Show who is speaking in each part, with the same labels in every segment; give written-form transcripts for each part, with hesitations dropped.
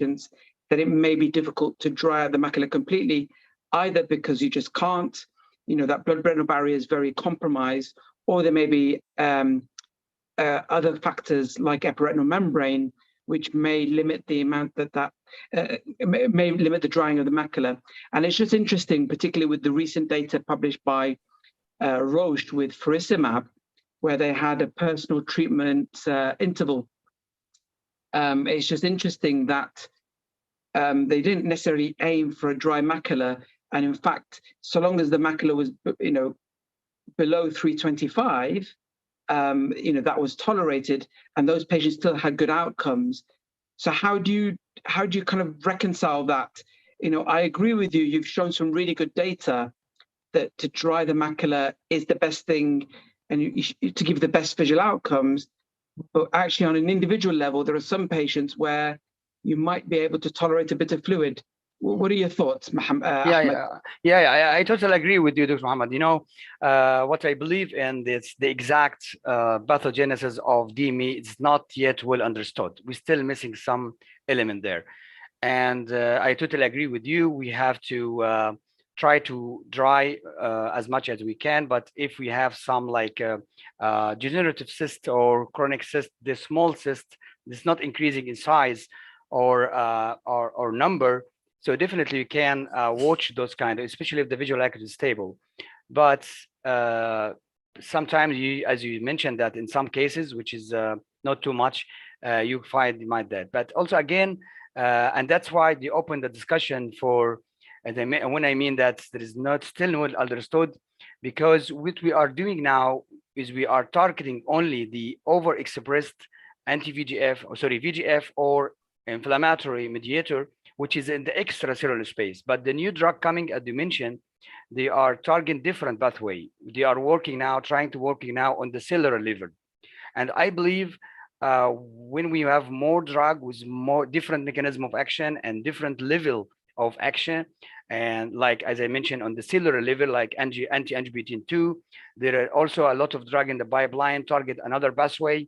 Speaker 1: patients, that it may be difficult to dry out the macula completely, either because you just can't, that blood-brain barrier is very compromised, or there may be other factors like epiretinal membrane, which may limit the amount may limit the drying of the macula. And it's just interesting, particularly with the recent data published by Roche with faricimab, where they had a personal treatment interval. It's just interesting that they didn't necessarily aim for a dry macula, and in fact, so long as the macula was, below 325, that was tolerated, and those patients still had good outcomes. So how do you kind of reconcile that? I agree with you. You've shown some really good data that to dry the macula is the best thing, and to give the best visual outcomes. But actually, on an individual level, there are some patients where you might be able to tolerate a bit of fluid. What are your thoughts, Ahmed?
Speaker 2: I totally agree with you, Dr. Mohammed. What I believe in is the exact pathogenesis of DME is not yet well understood. We're still missing some element there. And I totally agree with you. We have to try to dry as much as we can. But if we have some like degenerative cyst or chronic cyst, the small cyst is not increasing in size or number. So definitely you can watch those kind of, especially if the visual acuity is stable. But sometimes as you mentioned that in some cases, which is not too much, you might that. But also again, and that's why they open the discussion for, when I mean that there is not still not understood, because what we are doing now is we are targeting only the overexpressed VEGF or inflammatory mediator, which is in the extracellular space. But the new drug coming, as you mentioned, they are targeting different pathway. They are trying to work now on the cellular level. And I believe when we have more drug with more different mechanism of action and different level of action, and like, as I mentioned, on the cellular level, like anti-angiotensin-2, there are also a lot of drug in the pipeline target another pathway.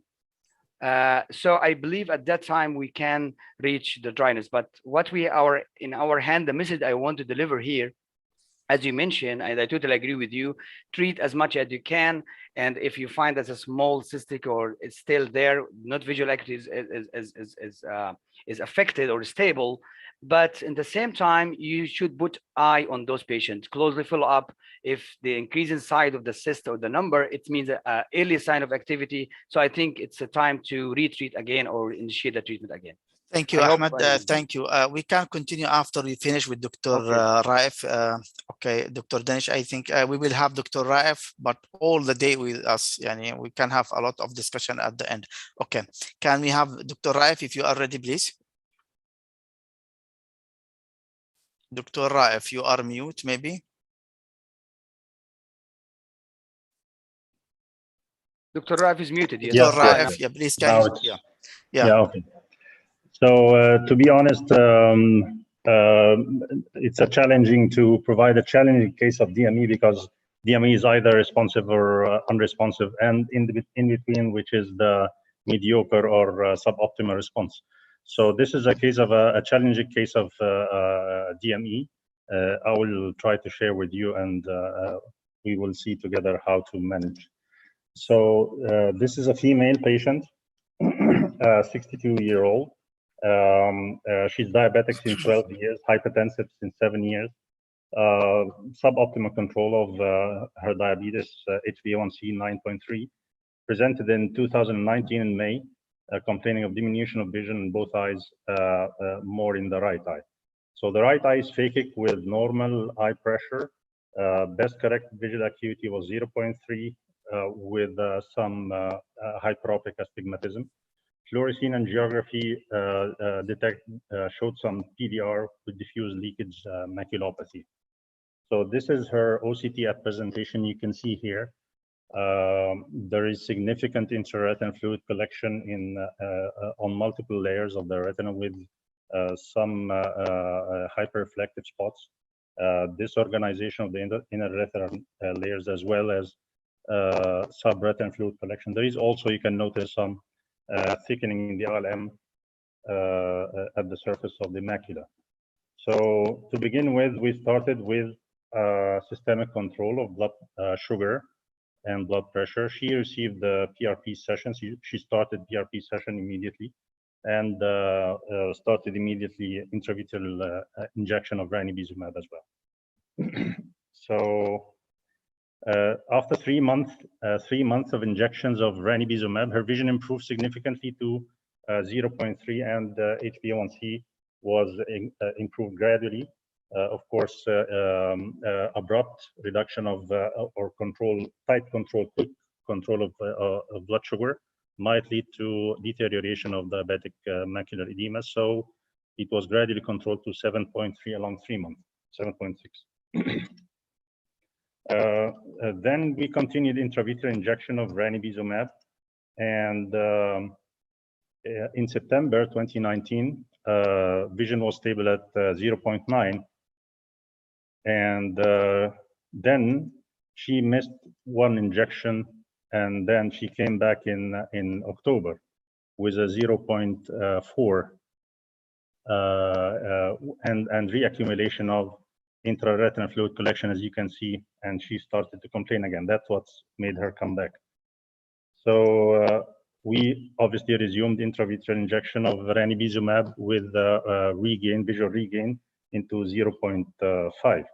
Speaker 2: So I believe at that time we can reach the dryness. But what we are in our hand, the message I want to deliver here, as you mentioned, and I totally agree with you, treat as much as you can. And if you find that a small cystic or it's still there, not visual acuity is affected or stable, but in the same time, you should put eye on those patients, closely follow up. If the increase in size of the cyst or the number, it means an early sign of activity. So I think it's a time to retreat again or initiate the treatment again.
Speaker 3: Thank you, Ahmed. Thank you. We can continue after we finish with Dr. Raif. Okay, Dr. Danish, I think we will have Dr. Raif, but all the day with us. We can have a lot of discussion at the end. Okay, can we have Dr. Raif if you are ready, please? Dr. Raif, you are mute, maybe.
Speaker 2: Dr. Raif is muted. Yes.
Speaker 3: Dr. Raif, yeah, please. Can you,
Speaker 4: yeah, okay. So to be honest, it's challenging to provide a challenging case of DME because DME is either responsive or unresponsive, and in between, which is the mediocre or suboptimal response. So this is a case of a challenging case of DME. I will try to share with you, and we will see together how to manage. So this is a female patient, 62-year-old. She's diabetic since 12 years, hypertensive since 7 years, suboptimal control of her diabetes, HbA1c 9.3, presented in 2019 in May, complaining of diminution of vision in both eyes, more in the right eye. So the right eye is phakic with normal eye pressure. Best corrected visual acuity was 0.3 with some hyperopic astigmatism. Fluorescein angiography showed some PDR with diffuse leakage maculopathy. So this is her OCT at presentation. You can see here there is significant intraretinal fluid collection on multiple layers of the retina with some hyperreflective spots. Disorganization of the inner retinal layers, as well as subretinal fluid collection. There is also, you can notice, some thickening in the LM at the surface of the macula. So to begin with, we started with systemic control of blood sugar and blood pressure. She received the PRP session. She started PRP session immediately and started immediately intravitreal injection of ranibizumab as well. So after 3 months, 3 months of injections of ranibizumab, her vision improved significantly to 0.3, and HbA1c was improved gradually. Of course, abrupt reduction of or tight control of blood sugar might lead to deterioration of diabetic macular edema. So it was gradually controlled to 7.3 along 3 months, 7.6. Then we continued intravitreal injection of ranibizumab, and in September 2019, vision was stable at 0.9, and then she missed one injection, and then she came back in October with a 0.4 and reaccumulation of intraretinal fluid collection, as you can see, and she started to complain again. That's what's made her come back. So we obviously resumed intravitreal injection of ranibizumab with visual regain into 0.5.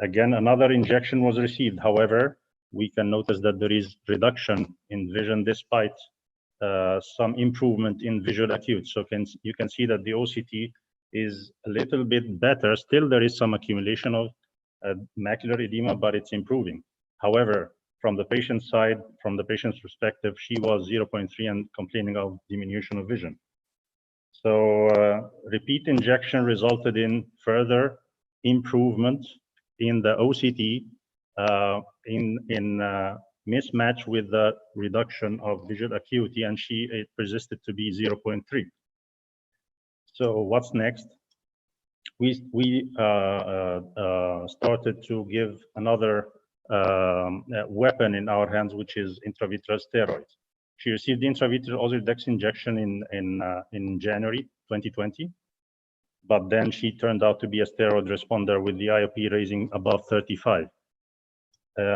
Speaker 4: Again, another injection was received. However, we can notice that there is reduction in vision despite some improvement in visual acuity. So you can see that the OCT is a little bit better. Still, there is some accumulation of macular edema, but it's improving. However, from the patient's side, from the patient's perspective, she was 0.3 and complaining of diminution of vision. So repeat injection resulted in further improvement in the OCT in mismatch with the reduction of visual acuity, and it persisted to be 0.3. So what's next? We started to give another weapon in our hands, which is intravitreal steroids. She received the intravitreal Ozurdex injection in January 2020, but then she turned out to be a steroid responder with the IOP raising above 35.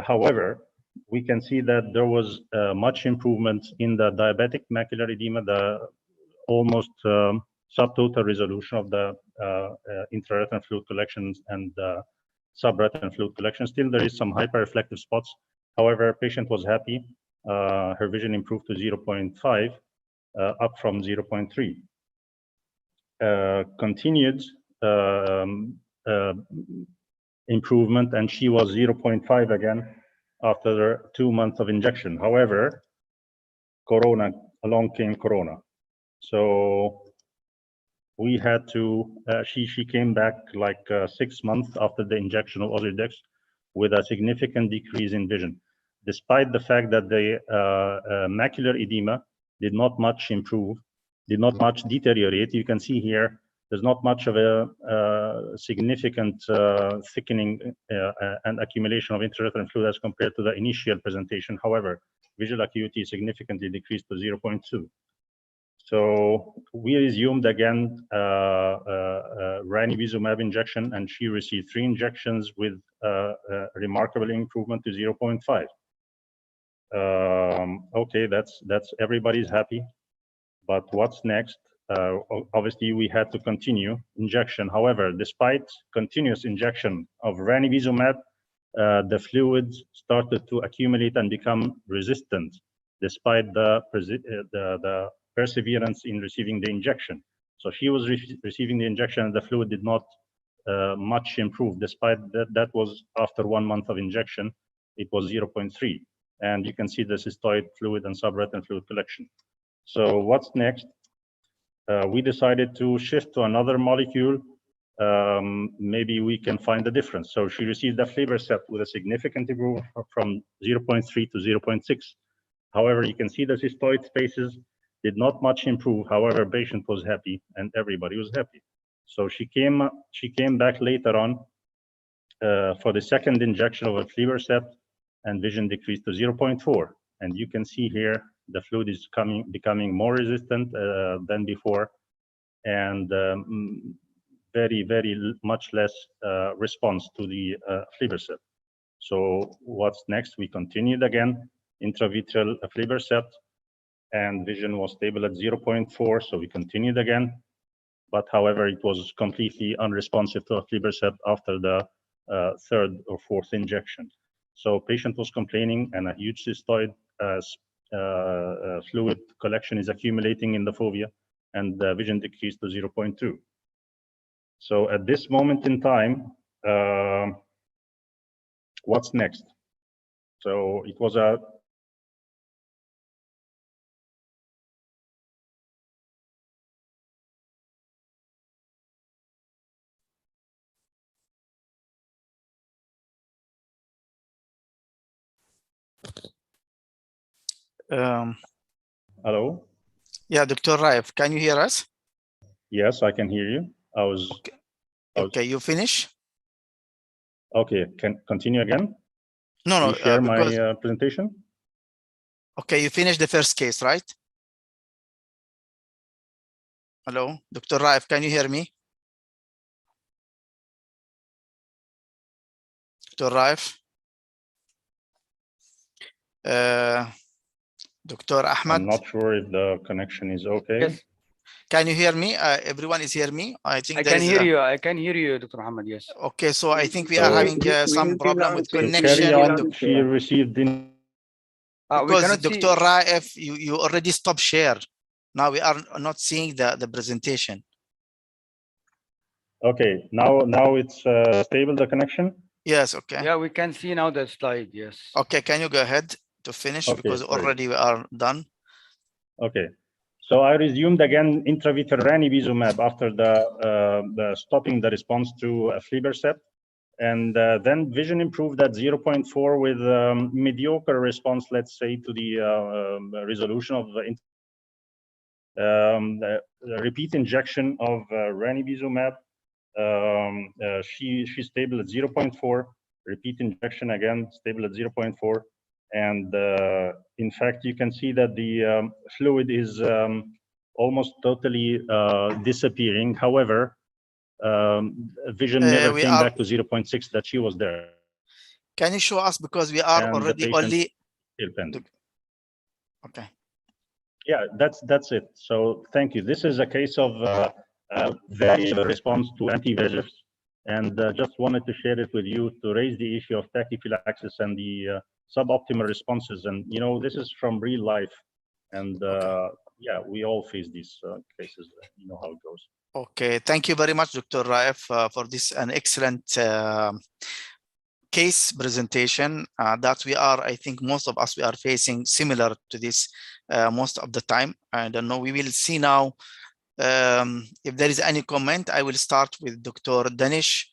Speaker 4: However, we can see that there was much improvement in the diabetic macular edema, the almost subtotal resolution of the intraretinal fluid collections and subretinal fluid collection. Still, there is some hyperreflective spots. However, patient was happy. Her vision improved to 0.5, up from 0.3. Continued improvement, and she was 0.5 again after 2 months of injection. However, along came Corona. So we had to, she came back like 6 months after the injection of Ozurdex with a significant decrease in vision, despite the fact that the macular edema did not much improve, did not much deteriorate. You can see here, there's not much of a significant thickening and accumulation of intraretinal fluid as compared to the initial presentation. However, visual acuity significantly decreased to 0.2. So we resumed again ranibizumab injection, and she received 3 injections with remarkable improvement to 0.5. Okay, that's everybody's happy, but what's next? Obviously, we had to continue injection. However, despite continuous injection of ranibizumab, the fluids started to accumulate and become resistant, despite the perseverance in receiving the injection. So she was receiving the injection, and the fluid did not much improve, despite that was after 1 month of injection, it was 0.3. And you can see the cystoid fluid and subretinal fluid collection. So what's next? We decided to shift to another molecule. Maybe we can find the difference. So she received aflibercept with a significant improvement from 0.3 to 0.6. However, you can see the cystoid spaces did not much improve. However, patient was happy and everybody was happy. So she came back later on for the second injection of aflibercept, and vision decreased to 0.4. And you can see here The fluid is becoming more resistant than before, and very much less response to the aflibercept. So what's next? We continued again, intravitreal aflibercept, and vision was stable at 0.4. So we continued again, but however, it was completely unresponsive to aflibercept after the third or fourth injection. So patient was complaining, and a huge cystoid fluid collection is accumulating in the fovea, and the vision decreased to 0.2. So at this moment in time, what's next? So it was a hello?
Speaker 3: Yeah, Dr. Raif, can you hear us?
Speaker 4: Yes, I can hear you.
Speaker 3: Okay, you finish?
Speaker 4: Okay, can continue again?
Speaker 3: No,
Speaker 4: share my presentation?
Speaker 3: Okay, you finished the first case, right? Hello, Dr. Raif, can you hear me? Dr. Raif? Dr. Ahmad?
Speaker 4: I'm not sure if the connection is okay.
Speaker 2: Yes.
Speaker 3: Can you hear me? Everyone is hear me? I think
Speaker 2: I can hear you. I can hear you, Dr. Muhammad. Yes.
Speaker 3: Okay, so I think we are having some problem with connection.
Speaker 4: Carry on. She received in.
Speaker 3: Because Dr. Raif, you already stopped share. Now we are not seeing the presentation.
Speaker 4: Okay, now it's stable, the connection?
Speaker 3: Yes, okay.
Speaker 2: Yeah, we can see now the slide, yes.
Speaker 3: Okay, can you go ahead to finish,
Speaker 4: okay,
Speaker 3: because already we are done.
Speaker 4: Okay, so I resumed again intravitreal ranibizumab after the stopping the response to aflibercept, and then vision improved at 0.4 with mediocre response, let's say, to the resolution of the repeat injection of ranibizumab. She's stable at 0.4. Repeat injection again, stable at 0.4. And in fact, you can see that the fluid is almost totally disappearing. However, vision never came back to 0.6 that she was there.
Speaker 3: Can you show us, because we are already only
Speaker 4: still pending.
Speaker 3: Okay.
Speaker 4: Yeah, that's it. So thank you. This is a case of very response to anti-VEGFs, and just wanted to share it with you to raise the issue of tachyphylaxis and the suboptimal responses. And you know, this is from real life, and yeah, we all face these cases. You know how it goes.
Speaker 3: Okay, thank you very much, Dr. Raif, for this an excellent case presentation that we are, I think most of us, we are facing similar to this most of the time. I don't know, we will see now if there is any comment. I will start with Dr. Danish.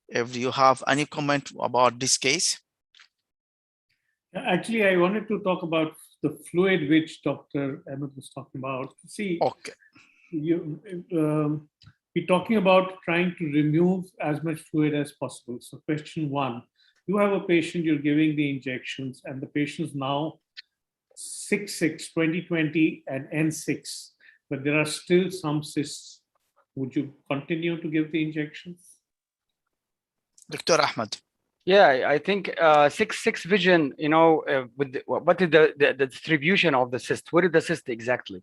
Speaker 3: If you have any comment about this case.
Speaker 5: Actually, I wanted to talk about the fluid which Dr. Ahmed was talking about. See,
Speaker 3: okay,
Speaker 5: we're talking about trying to remove as much fluid as possible. So question one, you have a patient, you're giving the injections, and the patient is now 6/6, 20/20 and N6, but there are still some cysts. Would you continue to give the injections?
Speaker 3: Dr. Ahmed.
Speaker 2: Yeah, I think 6/6 vision, you know, what is the distribution of the cyst? Where is the cyst exactly?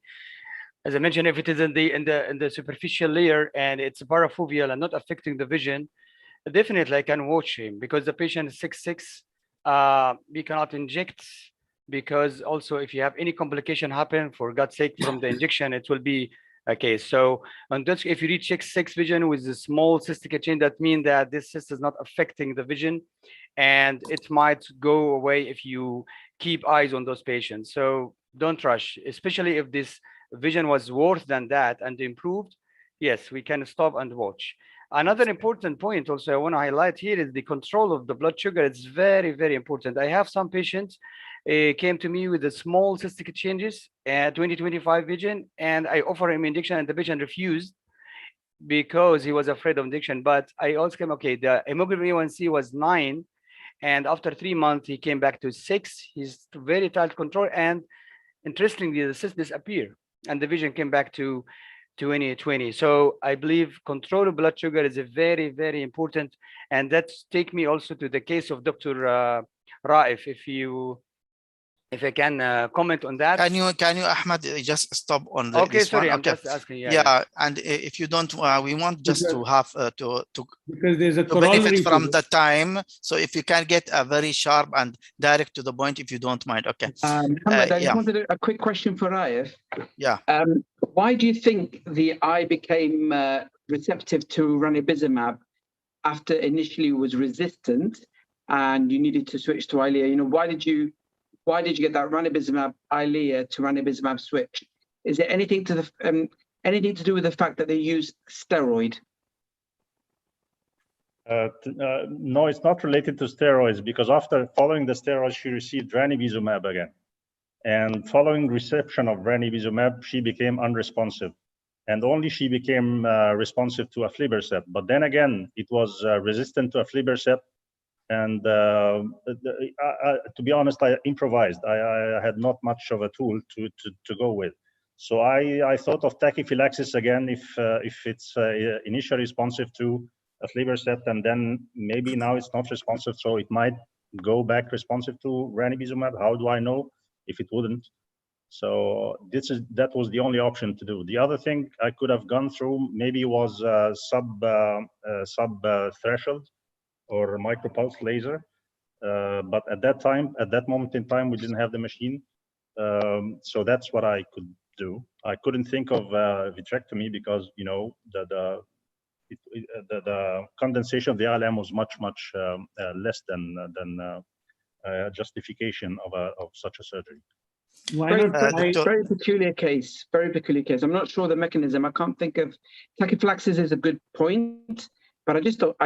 Speaker 2: As I mentioned, if it is in the superficial layer and it's parafoveal and not affecting the vision, definitely I can watch him, because the patient is 6/6. We cannot inject, because also if you have any complication happen, for God's sake, from the injection, it will be a case. So and that's, if you reach 6/6 vision with a small cystic chain, that means that this cyst is not affecting the vision, and it might go away if you keep eyes on those patients. So don't rush, especially if this vision was worse than that and improved. Yes, we can stop and watch. Another important point also I want to highlight here is the control of the blood sugar. It's very, very important. I have some patients came to me with a small cystic changes at 20/25 vision, and I offer him injection, and the patient refused because he was afraid of injection. But I also came, okay, the hemoglobin A1C was 9, and after 3 months he came back to 6. He's very tight control, and interestingly, the cyst disappeared and the vision came back to 2020. So I believe control of blood sugar is a very, very important. And that's take me also to the case of Dr. Raif. If I can comment on that.
Speaker 3: Can you Ahmed just stop on
Speaker 2: Okay,
Speaker 3: this
Speaker 2: sorry,
Speaker 3: one?
Speaker 2: I'm
Speaker 3: Okay.
Speaker 2: just asking.
Speaker 3: Yeah, and if you don't, we want just to have to
Speaker 5: because there's a
Speaker 3: benefit from
Speaker 5: to
Speaker 3: the time. So if you can get a very sharp and direct to the point, if you don't mind. Okay.
Speaker 1: Mohammed, I just wanted a quick question for Raif.
Speaker 3: Yeah.
Speaker 1: Why do you think the eye became receptive to ranibizumab after initially it was resistant and you needed to switch to Eylea? You know, why did you get that ranibizumab Eylea to ranibizumab switch? Is there anything to the anything to do with the fact that they use steroid?
Speaker 4: No, it's not related to steroids, because after following the steroids, she received ranibizumab again. And following reception of ranibizumab, she became unresponsive. And only she became responsive to aflibercept. But then again, it was resistant to aflibercept. And to be honest, I improvised. I had not much of a tool to go with. So I thought of tachyphylaxis again if it's initially responsive to aflibercept, and then maybe now it's not responsive, so it might go back responsive to ranibizumab. How do I know if it wouldn't? So that was the only option to do. The other thing I could have gone through maybe was sub threshold or micropulse laser, but at that moment in time, we didn't have the machine, so that's what I could do. I couldn't think of vitrectomy because, you know, the condensation of the ILM was much less than justification of such a surgery.
Speaker 1: Very peculiar case. Very peculiar case. I'm not sure the mechanism. I can't think of. Tachyphylaxis is a good point, but I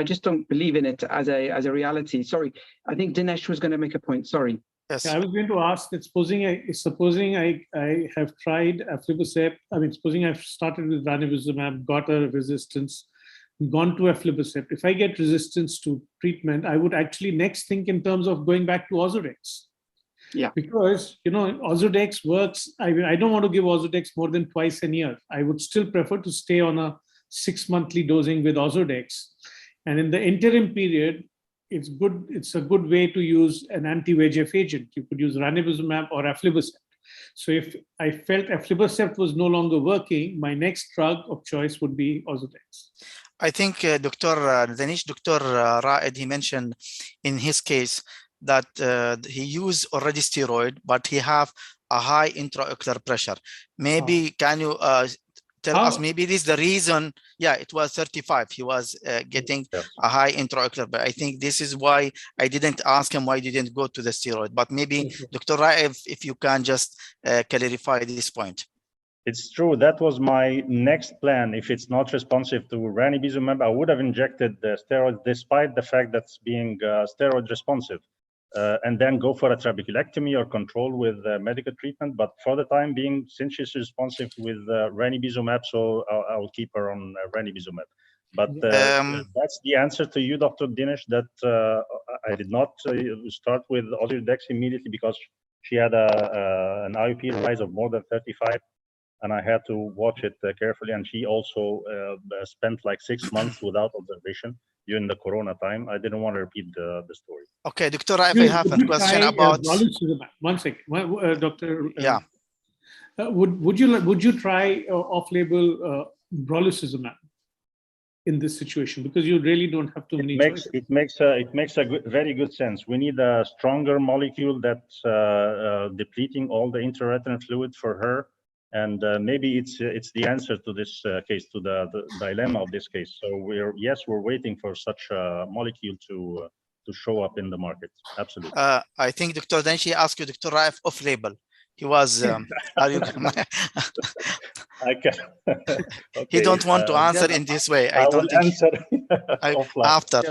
Speaker 1: just don't believe in it as a reality. Sorry, I think Dinesh was going to make a point. Sorry.
Speaker 3: Yes.
Speaker 5: I was going to ask that supposing I have tried aflibercept. I mean, supposing I've started with ranibizumab, got a resistance, gone to aflibercept. If I get resistance to treatment, I would actually next think in terms of going back to Ozurdex.
Speaker 1: Yeah.
Speaker 5: Because, you know, Ozurdex works. I mean, I don't want to give Ozurdex more than twice a year. I would still prefer to stay on a 6-monthly dosing with Ozurdex. And in the interim period, it's good. It's a good way to use an anti-VEGF agent. You could use ranibizumab or aflibercept. So if I felt aflibercept was no longer working, my next drug of choice would be Ozurdex.
Speaker 3: I think Dr. Raed, he mentioned in his case that he used already steroid, but he have a high intraocular pressure. Maybe can you tell us, maybe this is the reason? Yeah, it was 35. He was getting a high intraocular, but I think this is why I didn't ask him why didn't go to the steroid. But maybe Dr. Raed, if you can just clarify this point.
Speaker 4: It's true. That was my next plan. If it's not responsive to ranibizumab, I would have injected the steroids, despite the fact that's being steroid responsive, and then go for a trabeculectomy or control with medical treatment. But for the time being, since she's responsive with ranibizumab, so I'll keep her on ranibizumab. But that's the answer to you, Dr. Dinesh, that I did not start with Ozurdex immediately because she had an IOP rise of more than 35. And I had to watch it carefully. And she also spent like 6 months without observation during the Corona time. I didn't want to repeat the story.
Speaker 3: Okay, Dr. Raif, I have a question about.
Speaker 5: One second, Doctor.
Speaker 3: Yeah.
Speaker 5: Would you try off-label brolucizumab in this situation, because you really don't have too many choices?
Speaker 4: It makes very good sense. We need a stronger molecule that's depleting all the intraretinal fluid for her. And maybe it's the answer to this case, to the dilemma of this case. So we're waiting for such a molecule to show up in the market. Absolutely.
Speaker 3: I think Dr. Denshi asked you, Dr. Raif, off-label. He was. Are you?
Speaker 4: I can. Okay,
Speaker 3: he don't want to answer in this way.
Speaker 4: I don't think. Answer
Speaker 3: after.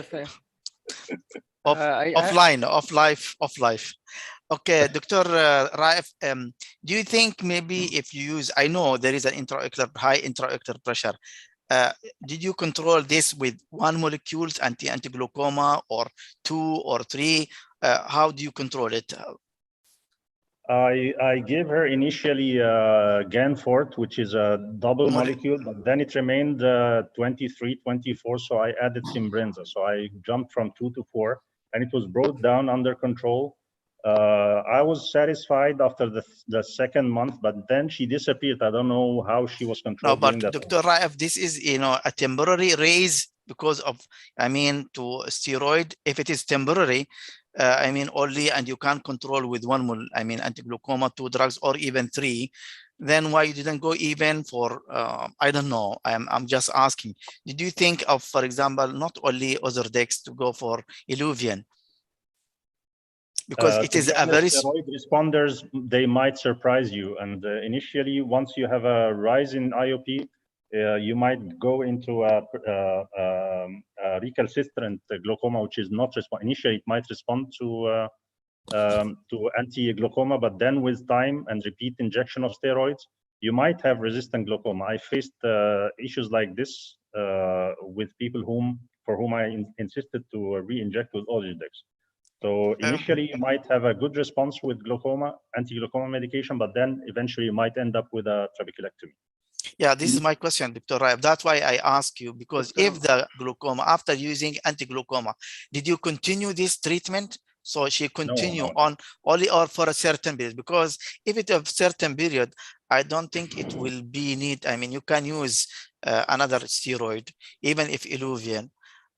Speaker 3: Offline, off life. Okay, Dr. Raif, do you think maybe if you use, I know there is an high intraocular pressure. Did you control this with one molecule, anti-glaucoma, or 2 or 3? How do you control it?
Speaker 4: I gave her initially Ganfort, which is a double molecule, but then it remained 23, 24, so I added Simbrenza. So I jumped from 2 to 4, and it was brought down under control. I was satisfied after the second month, but then she disappeared. I don't know how she was controlled.
Speaker 3: No, but Dr. Raif, this is, you know, a temporary raise because of, I mean, to steroid. If it is temporary, I mean, only, and you can't control with one, I mean, anti-glaucoma, 2 drugs, or even 3, then why you didn't go even for, I don't know, I'm just asking. Did you think of, for example, not only Ozurdex, to go for Iluvien? Because it is a very...
Speaker 4: steroid responders, they might surprise you. And initially, once you have a rise in IOP, you might go into a recalcitrant glaucoma, which is not initially it might respond to anti-glaucoma, but then with time and repeat injection of steroids, you might have resistant glaucoma. I faced issues like this with people for whom I insisted to re-inject with Ozurdex. So initially you might have a good response with glaucoma, anti-glaucoma medication, but then eventually you might end up with a trabeculectomy.
Speaker 3: Yeah, this is my question, Dr. Raif. That's why I ask you, because if the glaucoma, after using anti-glaucoma, did you continue this treatment? So she continue on only or for a certain period? Because if it's a certain period, I don't think it will be need. I mean, you can use another steroid, even if Iluvien.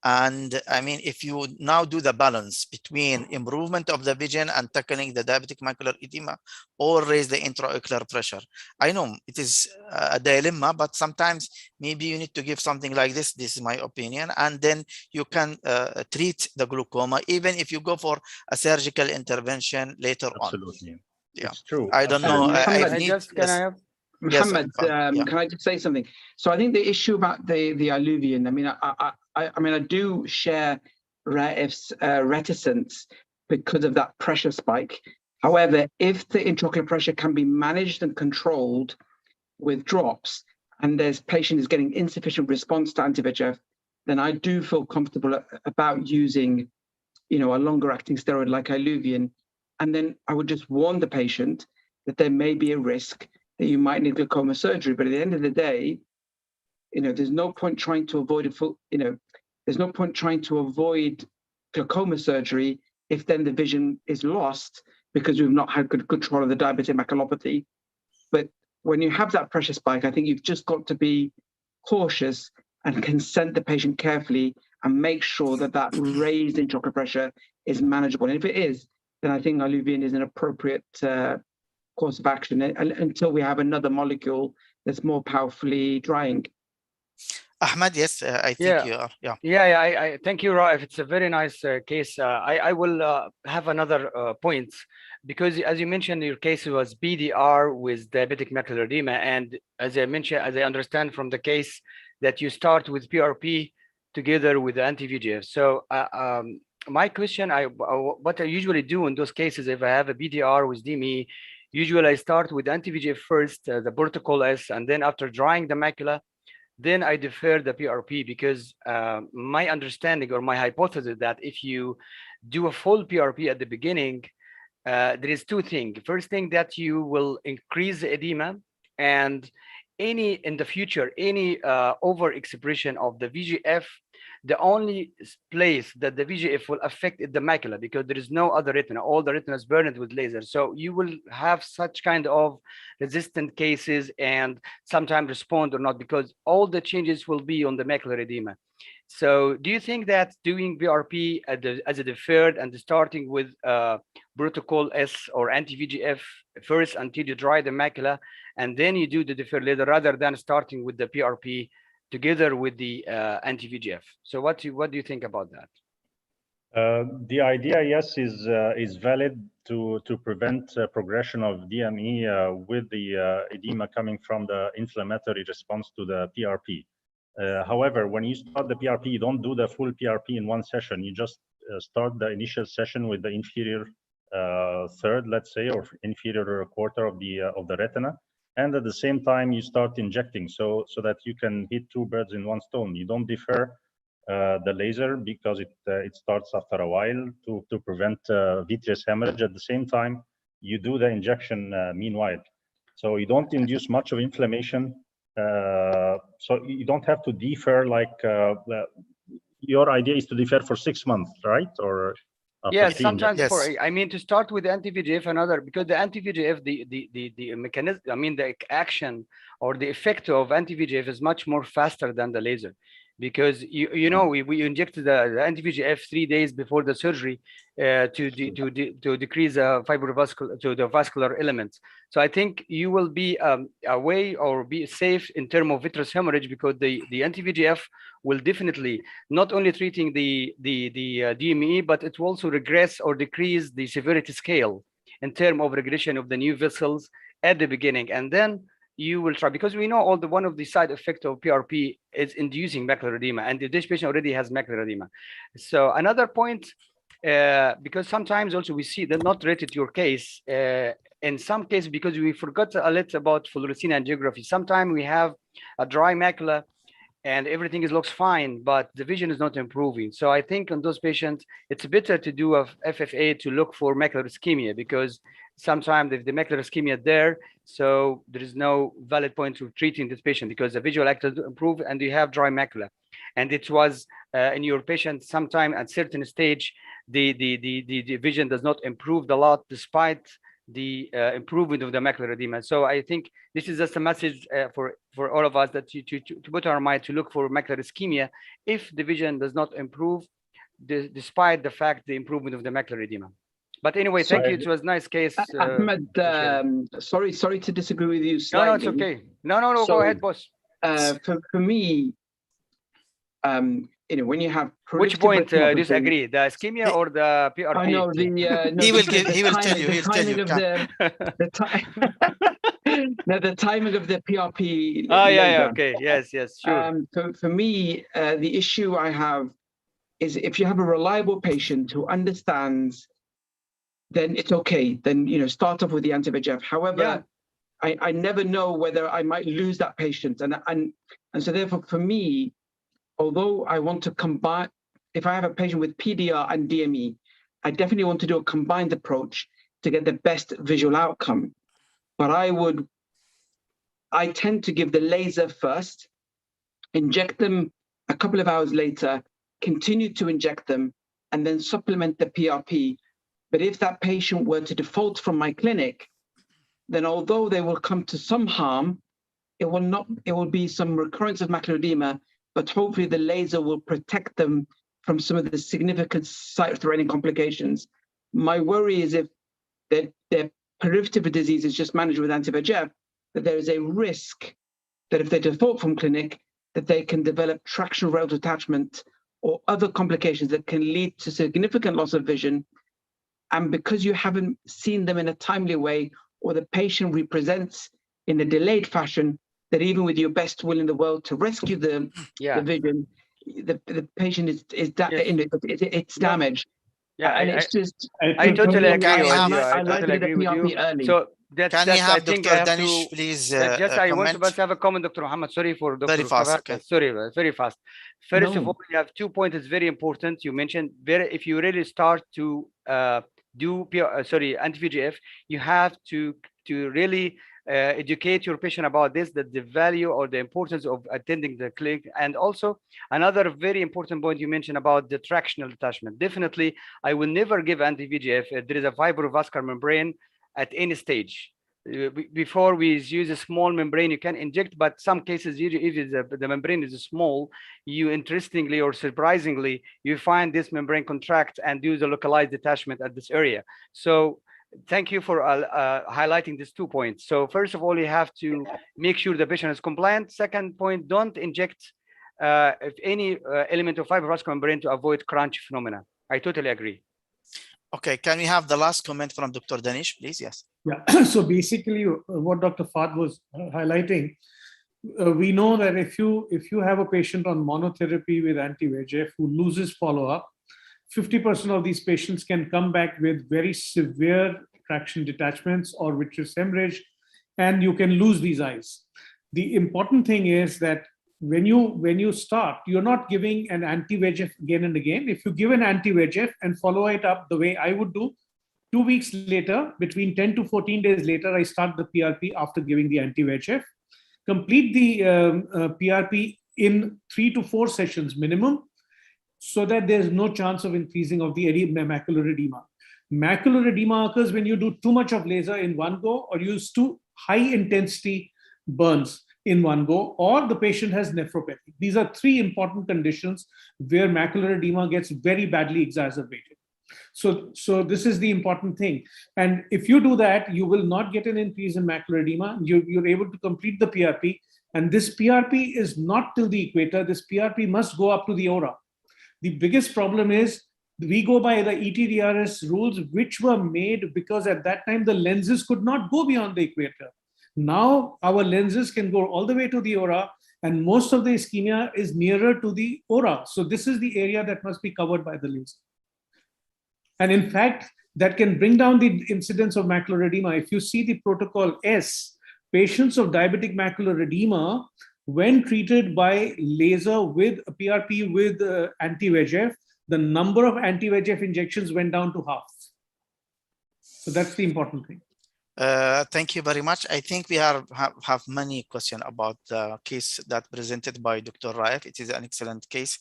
Speaker 3: And I mean, if you now do the balance between improvement of the vision and tackling the diabetic macular edema or raise the intraocular pressure, I know it is a dilemma, but sometimes maybe you need to give something like this. This is my opinion. And then you can treat the glaucoma, even if you go for a surgical intervention later on.
Speaker 4: Absolutely.
Speaker 3: Yeah,
Speaker 4: it's true.
Speaker 3: I don't know.
Speaker 1: Mohammed, can I just say something? So I think the issue about the Iluvien, I mean, I do share Raif's reticence because of that pressure spike. However, if the intraocular pressure can be managed and controlled with drops, and this patient is getting insufficient response to anti-VEGF, then I do feel comfortable about using, you know, a longer-acting steroid like Iluvien. And then I would just warn the patient that there may be a risk that you might need glaucoma surgery. But at the end of the day, you know, there's no point trying to avoid there's no point trying to avoid glaucoma surgery if then the vision is lost because we've not had good control of the diabetic maculopathy. But when you have that pressure spike, I think you've just got to be cautious and consent the patient carefully and make sure that that raised intraocular pressure is manageable. And if it is, then I think Iluvien is an appropriate course of action until we have another molecule that's more powerfully drying.
Speaker 3: Ahmed, yes, I think you are.
Speaker 2: I thank you, Raif. It's a very nice case. I will have another point, because as you mentioned, your case was BDR with diabetic macular edema, and as I mentioned, as I understand from the case, that you start with PRP together with the anti-VEGF. So my question, what I usually do in those cases, if I have a BDR with DME, usually I start with anti-VEGF first, the protocol S, and then after drying the macula, then I defer the PRP, because my understanding or my hypothesis that if you do a full PRP at the beginning, there is two things. First thing, that you will increase the edema, and in the future, any overexpression of the VEGF, the only place that the VEGF will affect is the macula, because there is no other retina. All the retina is burned with laser. So you will have such kind of resistant cases and sometimes respond or not, because all the changes will be on the macular edema. So do you think that doing PRP as a deferred and starting with protocol S or anti-VEGF first until you dry the macula, and then you do the deferred later, rather than starting with the PRP together with the anti-VEGF? So what do you think about that?
Speaker 4: The idea, yes, is valid to prevent progression of DME with the edema coming from the inflammatory response to the PRP. However, when you start the PRP, you don't do the full PRP in one session. You just start the initial session with the inferior third, let's say, or inferior quarter of the retina, and at the same time you start injecting, so that you can hit two birds in one stone. You don't defer the laser because it starts after a while to prevent vitreous hemorrhage. At the same time, you do the injection meanwhile. So you don't induce much of inflammation. So you don't have to defer like your idea is to defer for 6 months, right? Or
Speaker 2: yes, sometimes
Speaker 3: Yes.
Speaker 2: for I mean to start with the anti-VEGF another, because the anti-VEGF the mechanism, I mean the action or the effect of anti-VEGF is much more faster than the laser, because you know we injected the anti-VEGF 3 days before the surgery to decrease the vascular elements. So I think you will be away or be safe in terms of vitreous hemorrhage, because the anti-VEGF will definitely not only treating the DME, but it will also regress or decrease the severity scale in terms of regression of the new vessels at the beginning. And then you will try, because we know one of the side effects of PRP is inducing macular edema, and this patient already has macular edema. So another point, because sometimes also we see that, not related to your case, in some cases, because we forgot a little about fluorescein angiography, sometimes we have a dry macula and everything looks fine, but the vision is not improving. So I think on those patients, it's better to do a FFA to look for macular ischemia, because sometimes if the macular ischemia there, so there is no valid point to treating this patient, because the visual acuity improve and you have dry macula. And it was in your patient sometime at certain stage, the vision does not improve a lot despite the improvement of the macular edema. So I think this is just a message for all of us, that to put our mind to look for macular ischemia if the vision does not improve, despite the fact the improvement of the macular edema. But anyway, thank you. It was a nice case.
Speaker 1: Ahmed, sorry to disagree with you slightly.
Speaker 2: No, it's okay. No,
Speaker 1: So,
Speaker 2: go ahead, boss.
Speaker 1: For me, you know, when you have
Speaker 2: which point disagree, the ischemia or the PRP?
Speaker 1: I know the no,
Speaker 3: he will tell you.
Speaker 1: The timing of the PRP.
Speaker 2: Oh yeah, okay, yes, sure.
Speaker 1: For me, the issue I have is if you have a reliable patient who understands, then it's okay. Then, you know, start off with the anti-VEGF. However, I never know whether I might lose that patient, and so therefore for me, although I want to combine, if I have a patient with PDR and DME, I definitely want to do a combined approach to get the best visual outcome. But I tend to give the laser first, inject them a couple of hours later, continue to inject them, and then supplement the PRP. But if that patient were to default from my clinic, then although they will come to some harm, it will be some recurrence of macular edema, but hopefully the laser will protect them from some of the significant sight-threatening complications. My worry is if their proliferative disease is just managed with anti-VEGF, that there is a risk that if they default from clinic, that they can develop traction rail detachment or other complications that can lead to significant loss of vision. And because you haven't seen them in a timely way, or the patient represents in a delayed fashion, that even with your best will in the world to rescue the vision, the patient is damaged.
Speaker 2: Yeah,
Speaker 1: and it's just.
Speaker 2: I totally agree with you.
Speaker 1: I like to get a PRP early.
Speaker 2: So that's
Speaker 3: we have
Speaker 2: I think
Speaker 3: Dr.
Speaker 2: I have
Speaker 3: Danish,
Speaker 2: to,
Speaker 3: please?
Speaker 2: I want to have a comment, Dr. Muhammad. Sorry for Dr.
Speaker 3: Very fast. Okay.
Speaker 2: Sorry, very fast. First of all, you have 2 points. It's very important. You mentioned if you really start to do anti-VEGF, you have to really educate your patient about this, that the value or the importance of attending the clinic. And also another very important point you mentioned about the tractional detachment. Definitely, I will never give anti-VEGF if there is a fibrovascular membrane at any stage. Before we use a small membrane, you can inject, but some cases, if the membrane is small, you interestingly or surprisingly, you find this membrane contract and do the localized detachment at this area. So thank you for highlighting these 2 points. So first of all, you have to make sure the patient is compliant. Second point, don't inject if any element of fibrovascular membrane to avoid crunch phenomena. I totally agree.
Speaker 3: Okay, can we have the last comment from Dr. Danish, please? Yes.
Speaker 5: Yeah, so basically what Dr. Fahd was highlighting, we know that if you have a patient on monotherapy with anti-VEGF who loses follow-up, 50% of these patients can come back with very severe traction detachments or vitreous hemorrhage, and you can lose these eyes. The important thing is that when you start, you're not giving an anti-VEGF again and again. If you give an anti-VEGF and follow it up the way I would do, 2 weeks later, between 10 to 14 days later, I start the PRP after giving the anti-VEGF. Complete the PRP in 3 to 4 sessions minimum, so that there's no chance of increasing of the macular edema. Macular edema occurs when you do too much of laser in one go, or use too high intensity burns in one go, or the patient has nephropathy. These are 3 important conditions where macular edema gets very badly exacerbated. So this is the important thing. And if you do that, you will not get an increase in macular edema. You're able to complete the PRP. And this PRP is not till the equator. This PRP must go up to the aura. The biggest problem is we go by the ETDRS rules, which were made because at that time the lenses could not go beyond the equator. Now our lenses can go all the way to the aura, and most of the ischemia is nearer to the aura. So this is the area that must be covered by the laser. And in fact, that can bring down the incidence of macular edema. If you see the protocol S, patients of diabetic macular edema, when treated by laser with PRP with anti-VEGF, the number of anti-VEGF injections went down to half. So that's the important thing.
Speaker 3: Thank you very much. I think we have many questions about the case that presented by Dr. Raif. It is an excellent case.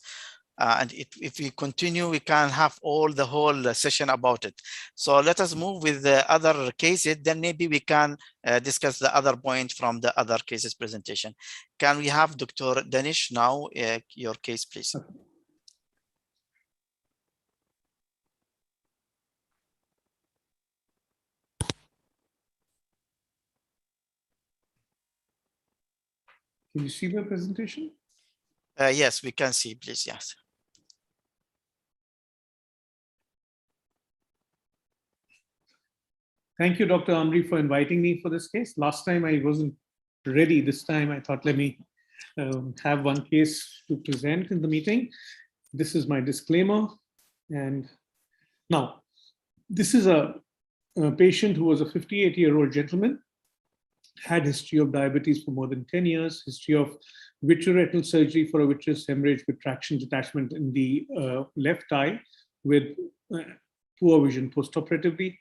Speaker 3: And if we continue, we can have the whole session about it. So let us move with the other cases, then maybe we can discuss the other point from the other cases presentation. Can we have Dr. Danish now, your case, please?
Speaker 5: Can you see the presentation?
Speaker 3: Yes, we can see, please, yes.
Speaker 5: Thank you, Dr. Amri, for inviting me for this case. Last time I wasn't ready. This time I thought, let me have one case to present in the meeting. This is my disclaimer. And now, this is a patient who was a 58-year-old gentleman, had history of diabetes for more than 10 years, history of vitreoretinal surgery for a vitreous hemorrhage with traction detachment in the left eye with poor vision postoperatively.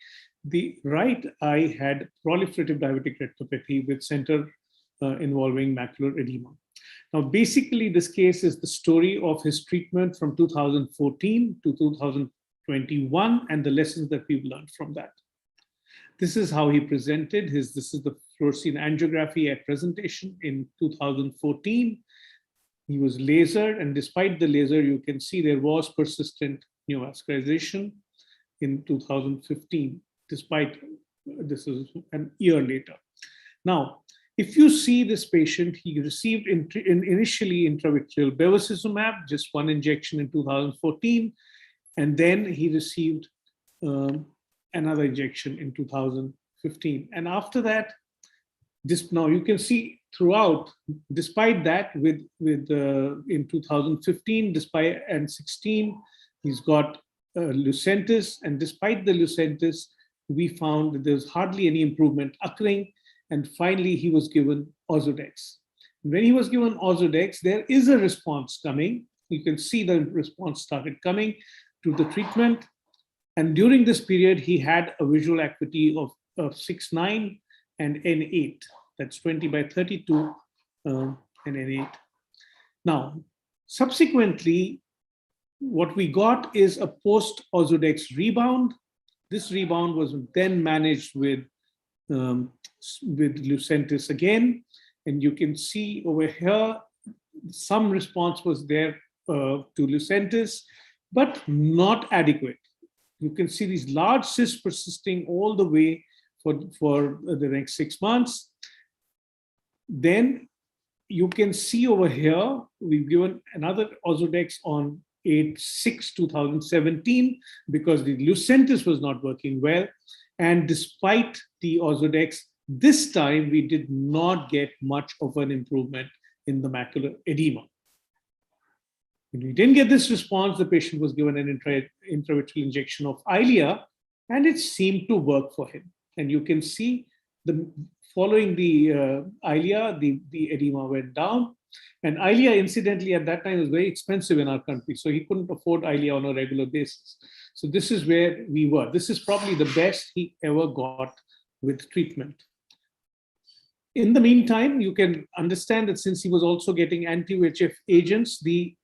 Speaker 5: The right eye had proliferative diabetic retinopathy with center involving macular edema. Now, basically, this case is the story of his treatment from 2014 to 2021 and the lessons that we've learned from that. This is how he presented this is the fluorescein angiography at presentation in 2014. He was lasered, and despite the laser, you can see there was persistent neovascularization in 2015. Despite this is an year later. Now, if you see this patient, he received initially intravitreal bevacizumab, just one injection in 2014, and then he received another injection in 2015. And after that, now you can see throughout, despite that, in 2015, despite and 16, he's got Lucentis, and despite the Lucentis, we found that there's hardly any improvement occurring, and finally he was given Ozurdex. When he was given Ozurdex, there is a response coming. You can see the response started coming to the treatment, and during this period he had a visual acuity of 6.9 and N8. That's 20 by 32 and N8. Now, subsequently, what we got is a post-Ozurdex rebound. This rebound was then managed with Lucentis again, and you can see over here some response was there to Lucentis, but not adequate. You can see these large cysts persisting all the way for the next 6 months. Then you can see over here we've given another Ozurdex on 8/6/2017 because the Lucentis was not working well. And despite the Ozurdex, this time we did not get much of an improvement in the macular edema. When we didn't get this response, the patient was given an intravitreal injection of Eylea, and it seemed to work for him. And you can see following the Eylea, the edema went down. And Eylea, incidentally, at that time was very expensive in our country. So he couldn't afford Eylea on a regular basis. So this is where we were. This is probably the best he ever got with treatment. In the meantime, you can understand that since he was also getting anti-VEGF agents, the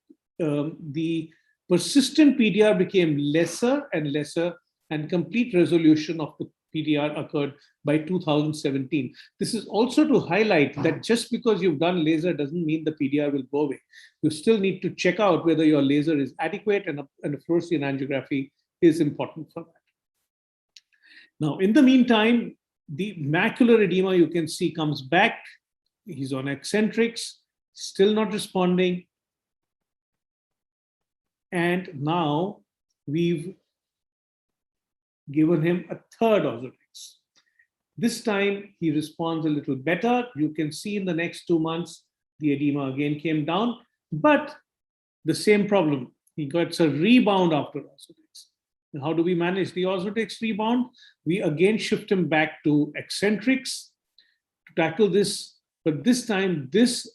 Speaker 5: persistent PDR became lesser and lesser, and complete resolution of the PDR occurred by 2017. This is also to highlight that just because you've done laser doesn't mean the PDR will go away. You still need to check out whether your laser is adequate, and a fluorescein angiography is important for that. Now, in the meantime, the macular edema, you can see, comes back. He's on eccentrics, still not responding. And now we've given him a third Ozurdex. This time he responds a little better. You can see in the next 2 months, the edema again came down, but the same problem. He gets a rebound after Ozurdex. And how do we manage the Ozurdex rebound? We again shift him back to eccentrics to tackle this, but this time this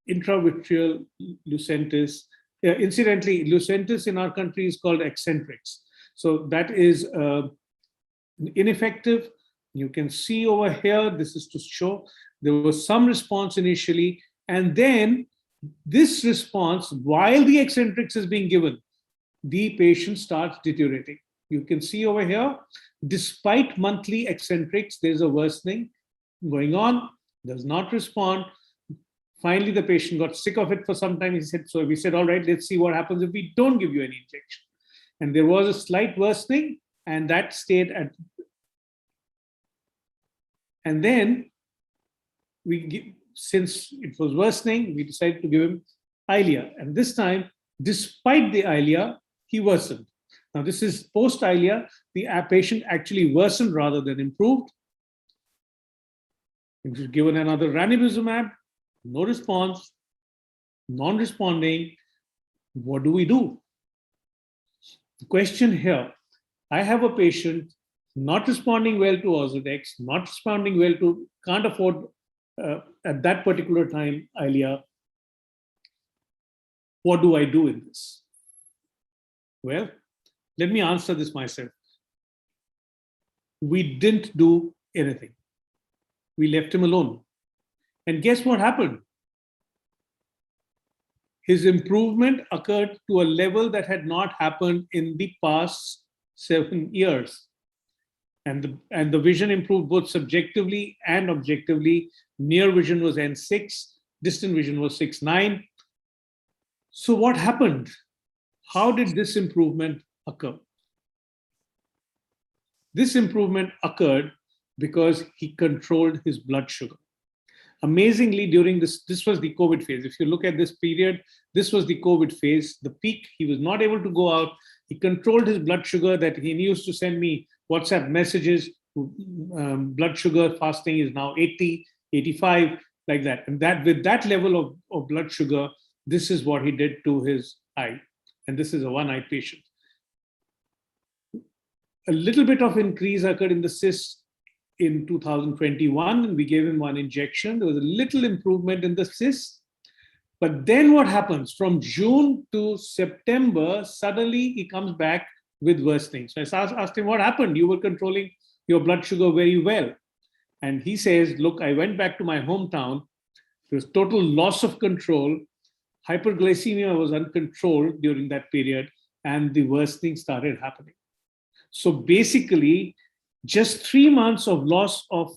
Speaker 5: intravitreal Lucentis, incidentally, Lucentis in our country is called eccentrics. So that is ineffective. You can see over here, this is to show there was some response initially, and then this response, while the eccentrics is being given, the patient starts deteriorating. You can see over here, despite monthly eccentrics, there's a worsening going on, does not respond. Finally, the patient got sick of it for some time. So we said, all right, let's see what happens if we don't give you any injection. And there was a slight worsening, and that stayed at. And then since it was worsening, we decided to give him Eylea. And this time, despite the Eylea, he worsened. Now, this is post-Eylea. The patient actually worsened rather than improved. He was given another ranibizumab, no response, non-responding. What do we do? The question here, I have a patient not responding well to Ozurdex, not responding well to, can't afford at that particular time Eylea. What do I do in this? Well, let me answer this myself. We didn't do anything. We left him alone. And guess what happened? His improvement occurred to a level that had not happened in the past 7 years. And the vision improved both subjectively and objectively. Near vision was N6, distant vision was 6/9. So what happened? How did this improvement occur? This improvement occurred because he controlled his blood sugar. Amazingly, during this was the COVID phase. If you look at this period, this was the COVID phase, the peak. He was not able to go out. He controlled his blood sugar, that he used to send me WhatsApp messages. Blood sugar fasting is now 80, 85, like that. And that with that level of blood sugar, this is what he did to his eye. And this is a one-eyed patient. A little bit of increase occurred in the cyst in 2021, and we gave him one injection. There was a little improvement in the cyst. But then what happens? From June to September, suddenly he comes back with worsening. So I asked him, what happened? You were controlling your blood sugar very well. And he says, look, I went back to my hometown. There was total loss of control. Hyperglycemia was uncontrolled during that period, and the worsening started happening. So basically, just 3 months of loss of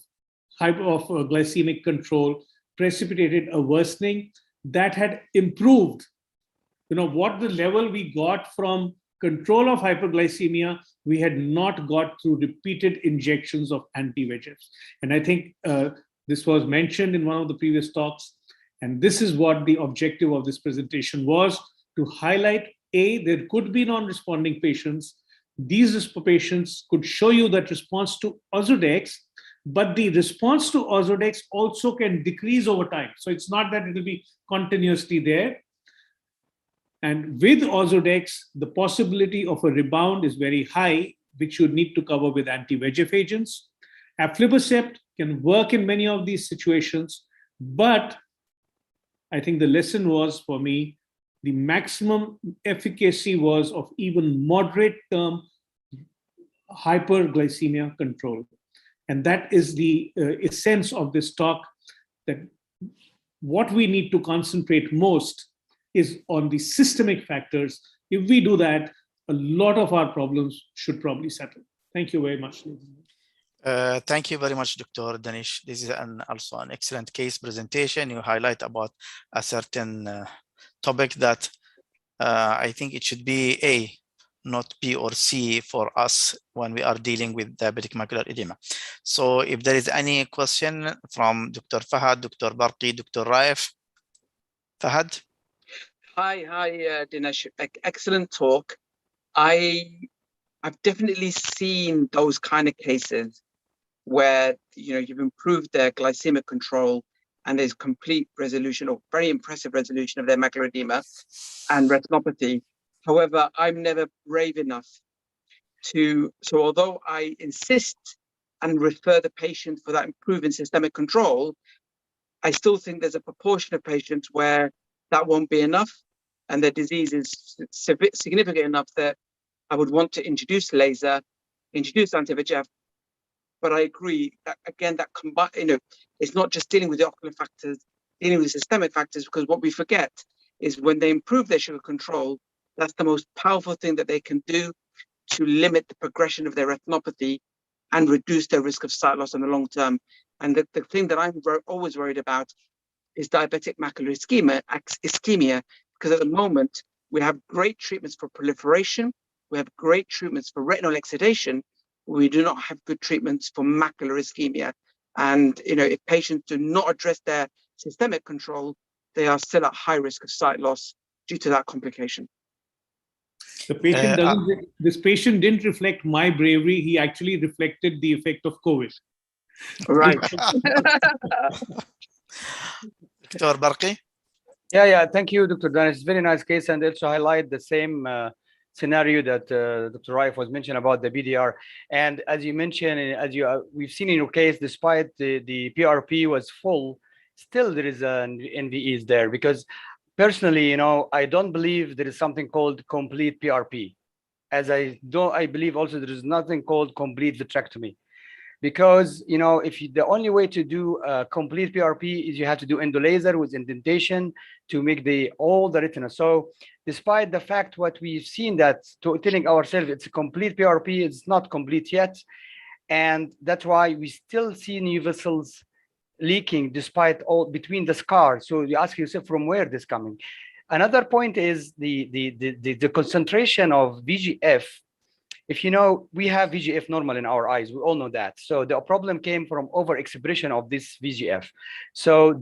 Speaker 5: glycemic control precipitated a worsening that had improved. You know, what the level we got from control of hyperglycemia, we had not got through repeated injections of anti-VEGFs. And I think this was mentioned in one of the previous talks. And this is what the objective of this presentation was, to highlight, A, there could be non-responding patients. These patients could show you that response to Ozurdex, but the response to Ozurdex also can decrease over time. So it's not that it will be continuously there. And with Ozurdex, the possibility of a rebound is very high, which you need to cover with anti-VEGF agents. Aflibercept can work in many of these situations, but I think the lesson was for me, the maximum efficacy was of even moderate term hyperglycemia control. And that is the essence of this talk, that what we need to concentrate most is on the systemic factors. If we do that, a lot of our problems should probably settle. Thank you very much.
Speaker 3: Thank you very much, Dr. Danish. This is also an excellent case presentation. You highlight about a certain topic that I think it should be A, not B or C for us when we are dealing with diabetic macular edema. So if there is any question from Dr. Fahad, Dr. Barqi, Dr. Raif. Fahad?
Speaker 1: Hi, Dinesh. Excellent talk. I've definitely seen those kind of cases where you've improved their glycemic control and there's complete resolution or very impressive resolution of their macular edema and retinopathy. However, I'm never brave enough so although I insist and refer the patient for that improvement systemic control, I still think there's a proportion of patients where that won't be enough and their disease is significant enough that I would want to introduce laser, introduce anti-VEGF. But I agree that, again, that it's not just dealing with the ocular factors, dealing with systemic factors, because what we forget is when they improve their sugar control, that's the most powerful thing that they can do to limit the progression of their retinopathy and reduce their risk of sight loss in the long term. And the thing that I'm always worried about is diabetic macular ischemia, because at the moment we have great treatments for proliferation, we have great treatments for retinal exudation, we do not have good treatments for macular ischemia. And if patients do not address their systemic control, they are still at high risk of sight loss due to that complication.
Speaker 5: The patient this patient didn't reflect my bravery. He actually reflected the effect of COVID.
Speaker 1: Right.
Speaker 3: Dr. Barqi?
Speaker 2: Yeah. Thank you, Dr. Danish. It's a very nice case, and also highlight the same scenario that Dr. Raif was mentioning about the BDR. And as you mentioned, we've seen in your case, despite the PRP was full, still there is an NVEs there, because personally, I don't believe there is something called complete PRP, as I believe also there is nothing called complete vitrectomy. Because the only way to do a complete PRP is you have to do endolaser with indentation to make all the retina. So despite the fact what we've seen, that telling ourselves it's a complete PRP, it's not complete yet, and that's why we still see new vessels leaking despite all between the scars. So you ask yourself, from where this coming? Another point is the concentration of VEGF. If we have VEGF normal in our eyes, we all know that. So the problem came from overexpression of this VEGF. So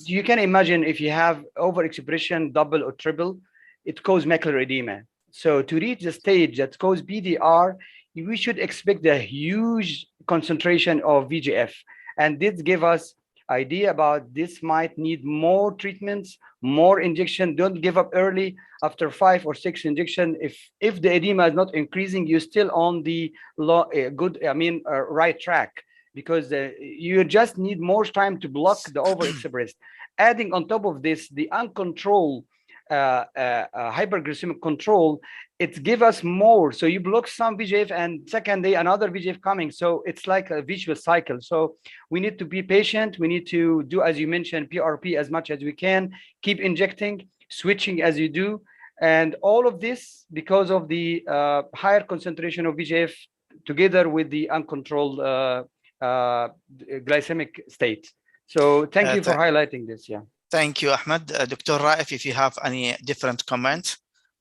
Speaker 2: you can imagine if you have overexpression, double or triple, it causes macular edema. So to reach the stage that causes BDR, we should expect a huge concentration of VEGF. And this give us idea about this might need more treatments, more injection. Don't give up early. After 5 or 6 injection, if the edema is not increasing, you're still on the right track, because you just need more time to block the overexpressed. Adding on top of this, the uncontrolled hyperglycemic control, it gives us more. So you block some VEGF and second day another VEGF coming. So it's like a vicious cycle. So we need to be patient. We need to do, as you mentioned, PRP as much as we can, keep injecting, switching as you do. And all of this because of the higher concentration of VEGF together with the uncontrolled glycemic state. So thank you for highlighting this. Yeah.
Speaker 3: Thank you, Ahmed. Dr. Raif, if you have any different comment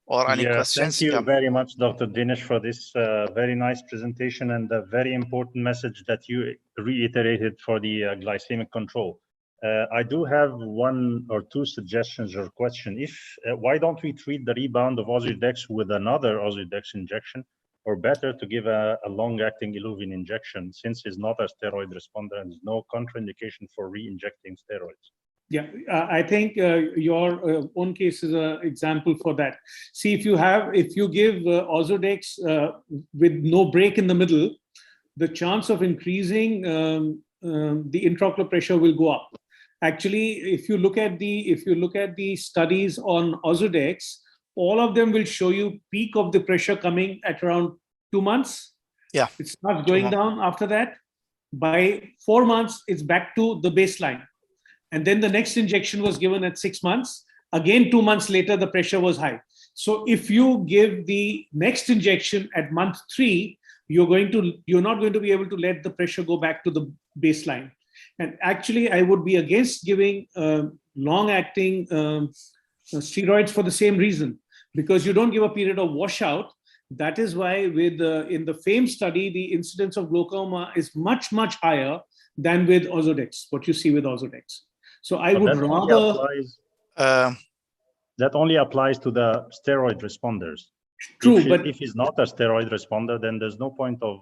Speaker 3: or any questions.
Speaker 4: Thank you very much, Dr. Dinesh, for this very nice presentation and the very important message that you reiterated for the glycemic control. I do have 1 or 2 suggestions or question. Why don't we treat the rebound of Ozurdex with another Ozurdex injection, or better to give a long-acting Iluvien injection, since it's not a steroid responder and there's no contraindication for re-injecting steroids?
Speaker 5: Yeah, I think your own case is an example for that. See, if you give Ozurdex with no break in the middle, the chance of increasing the intraocular pressure will go up. Actually, if you look at the studies on Ozurdex, all of them will show you peak of the pressure coming at around 2 months.
Speaker 3: Yeah.
Speaker 5: It starts going down after that. By 4 months, it's back to the baseline. And then the next injection was given at 6 months. Again, 2 months later, the pressure was high. So if you give the next injection at month 3, you're not going to be able to let the pressure go back to the baseline. And actually, I would be against giving long-acting steroids for the same reason, because you don't give a period of washout. That is why in the FAME study, the incidence of glaucoma is much, much higher than with Ozurdex, what you see with Ozurdex. So I would rather...
Speaker 4: That only applies to the steroid responders.
Speaker 5: True, but
Speaker 4: if he's not a steroid responder, then there's no point of,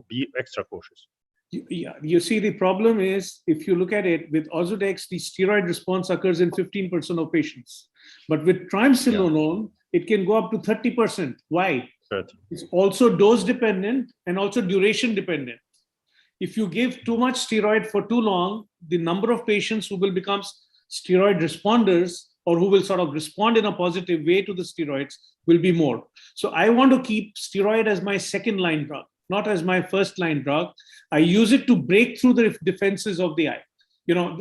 Speaker 4: be extra cautious.
Speaker 5: Yeah, you see, the problem is, if you look at it, with Ozurdex, the steroid response occurs in 15% of patients. But with triamcinolone, it can go up to 30%. Why?
Speaker 4: 30.
Speaker 5: It's also dose dependent and also duration dependent. If you give too much steroid for too long, the number of patients who will become steroid responders or who will sort of respond in a positive way to the steroids will be more. So I want to keep steroid as my second line drug, not as my first line drug. I use it to break through the defenses of the eye,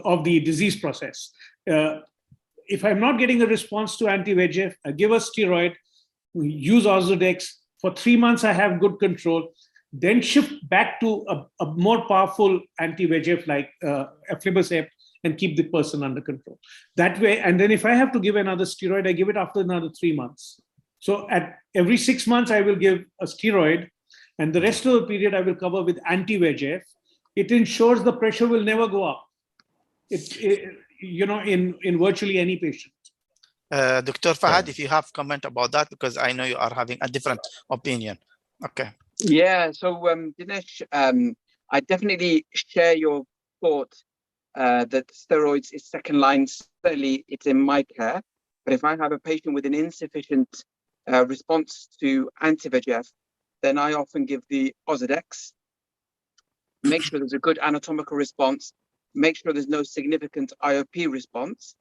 Speaker 5: of the disease process. If I'm not getting a response to anti-VEGF, I give a steroid, use Ozurdex. For 3 months, I have good control. Then shift back to a more powerful anti-VEGF like aflibercept and keep the person under control. That way, and then if I have to give another steroid, I give it after another 3 months. So at every 6 months, I will give a steroid, and the rest of the period I will cover with anti-VEGF. It ensures the pressure will never go up, in virtually any patient.
Speaker 3: Dr. Fahad, if you have comment about that, because I know you are having a different opinion. Okay.
Speaker 1: Yeah, so Dinesh, I definitely share your thought that steroids is second line. Certainly, it's in my care. But if I have a patient with an insufficient response to anti-VEGF, then I often give the Ozurdex. Make sure there's a good anatomical response. Make sure there's no significant IOP response.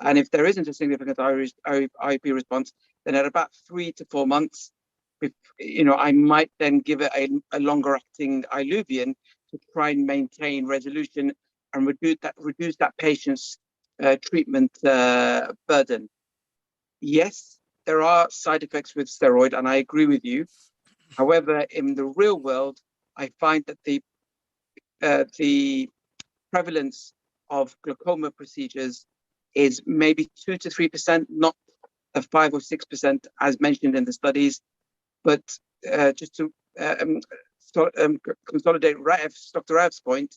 Speaker 1: And if there isn't a significant IOP response, then at about 3 to 4 months, I might then give it a longer-acting Iluvien to try and maintain resolution and reduce that patient's treatment burden. Yes, there are side effects with steroid, and I agree with you. However, in the real world, I find that the prevalence of glaucoma procedures is maybe 2 to 3%, not the 5 or 6% as mentioned in the studies. But just to consolidate Dr. Raif's point,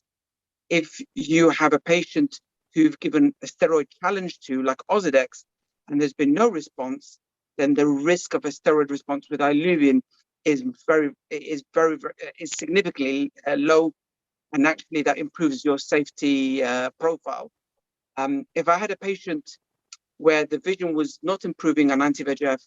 Speaker 1: if you have a patient who've given a steroid challenge to, like Ozurdex, and there's been no response, then the risk of a steroid response with Iluvien is significantly low, and actually that improves your safety profile. If I had a patient where the vision was not improving on anti-VEGF,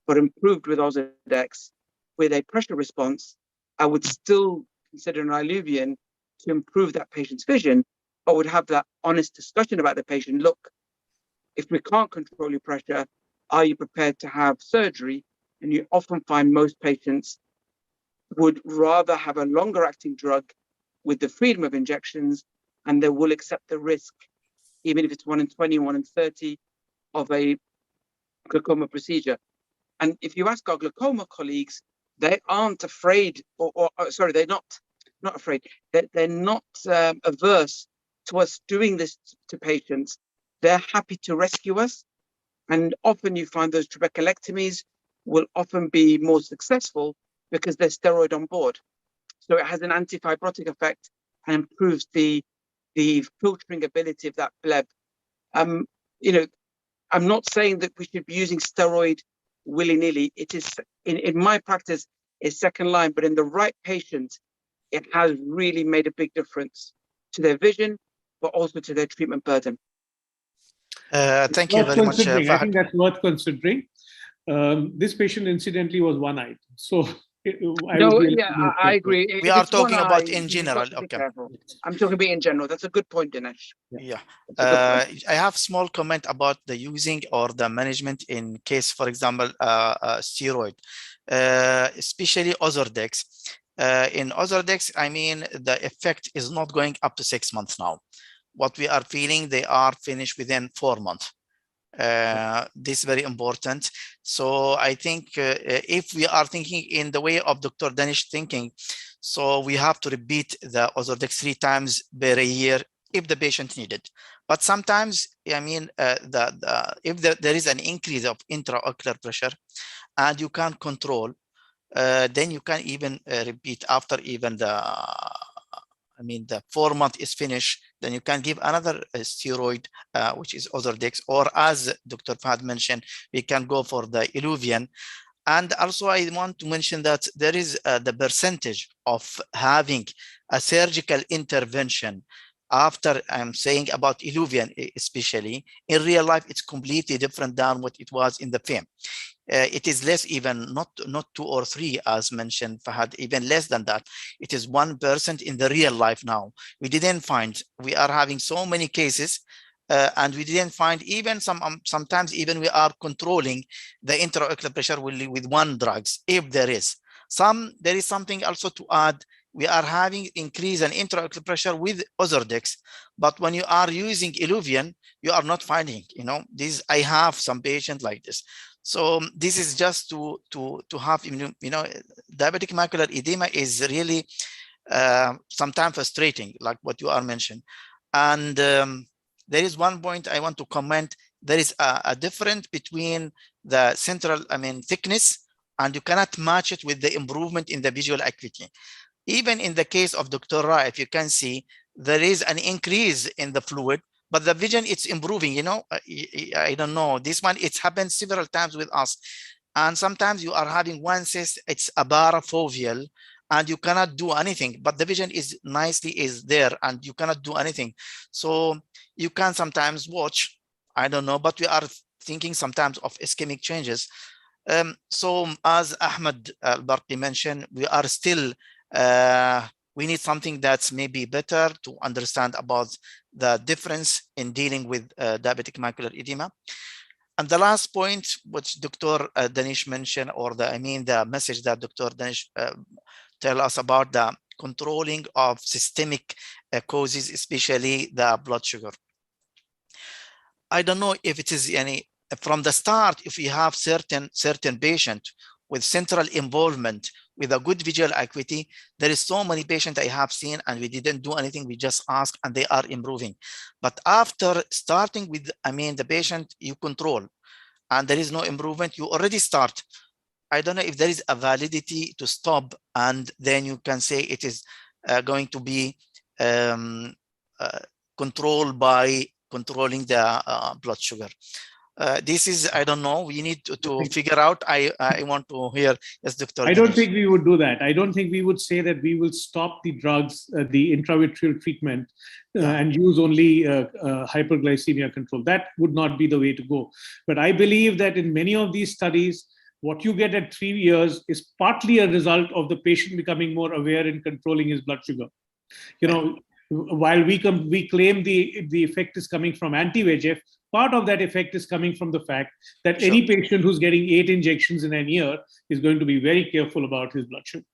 Speaker 1: but improved with Ozurdex with a pressure response, I would still consider an Iluvien to improve that patient's vision, but would have that honest discussion about the patient. Look, if we can't control your pressure, are you prepared to have surgery? And you often find most patients would rather have a longer acting drug with the freedom of injections, and they will accept the risk, even if it's 1 in 20, 1 in 30 of a glaucoma procedure. And if you ask our glaucoma colleagues, they aren't afraid, they're not afraid. They're not averse to us doing this to patients. They're happy to rescue us. And often you find those trabeculectomies will often be more successful because there's steroid on board. So it has an anti-fibrotic effect and improves the filtering ability of that bleb. I'm not saying that we should be using steroid willy-nilly. It is, in my practice, is second line, but in the right patient, it has really made a big difference to their vision, but also to their treatment burden.
Speaker 3: Thank you very much, Fahad.
Speaker 5: I think that's worth considering. This patient, incidentally, was one-eyed. So
Speaker 1: I agree.
Speaker 3: We are talking about in general. Okay.
Speaker 1: I'm talking about in general. That's a good point, Dinesh.
Speaker 3: Yeah. I have small comment about the using or the management in case, for example, steroid, especially Ozurdex. In Ozurdex, I mean, the effect is not going up to 6 months now. What we are feeling, they are finished within 4 months. This is very important. So I think if we are thinking in the way of Dr. Danish thinking, so we have to repeat the Ozurdex 3 times per year if the patient needed. But sometimes, I mean, if there is an increase of intraocular pressure and you can't control, then you can even repeat after even the 4 month is finished, then you can give another steroid, which is Ozurdex, or as Dr. Fahad mentioned, we can go for the Iluvien. And also I want to mention that there is the percentage of having a surgical intervention after I'm saying about Iluvien, especially in real life, it's completely different than what it was in the film. It is less, even not 2 or 3 as mentioned Fahad, even less than that. It is 1% in the real life now. We didn't find, we are having so many cases and we didn't find even sometimes even we are controlling the intraocular pressure with 1 drugs, if there is. There is something also to add. We are having increase in intraocular pressure with Ozurdex, but when you are using Iluvien, you are not finding, I have some patients like this. So this is just to have, diabetic macular edema is really sometimes frustrating, like what you are mentioning. And there is one point I want to comment. There is a difference between the central, thickness, and you cannot match it with the improvement in the visual acuity. Even in the case of Dr. Raif, you can see there is an increase in the fluid, but the vision, it's improving, I don't know. This one, it's happened several times with us. And sometimes you are having one cyst, it's a parafoveal, and you cannot do anything, but the vision is there and you cannot do anything. So you can sometimes watch, I don't know, but we are thinking sometimes of ischemic changes. So as Ahmed Al-Barqi mentioned, we are still, we need something that's maybe better to understand about the difference in dealing with diabetic macular edema. And the last point, which Dr. Danish mentioned, or the message that Dr. Danish tell us about the controlling of systemic causes, especially the blood sugar. I don't know if it is any from the start, if we have certain patient with central involvement with a good visual acuity, there is so many patients I have seen and we didn't do anything, we just asked and they are improving. But after starting with, the patient you control and there is no improvement, you already start. I don't know if there is a validity to stop and then you can say it is going to be controlled by controlling the blood sugar. This is, I don't know, we need to figure out. I want to hear, yes, Dr.
Speaker 5: I don't think we would do that. I don't think we would say that we will stop the drugs, the intravitreal treatment and use only hyperglycemia control. That would not be the way to go. But I believe that in many of these studies, what you get at 3 years is partly a result of the patient becoming more aware in controlling his blood sugar. While we claim the effect is coming from anti-VEGF, part of that effect is coming from the fact that any patient who's getting 8 injections in a year is going to be very careful about his blood sugar.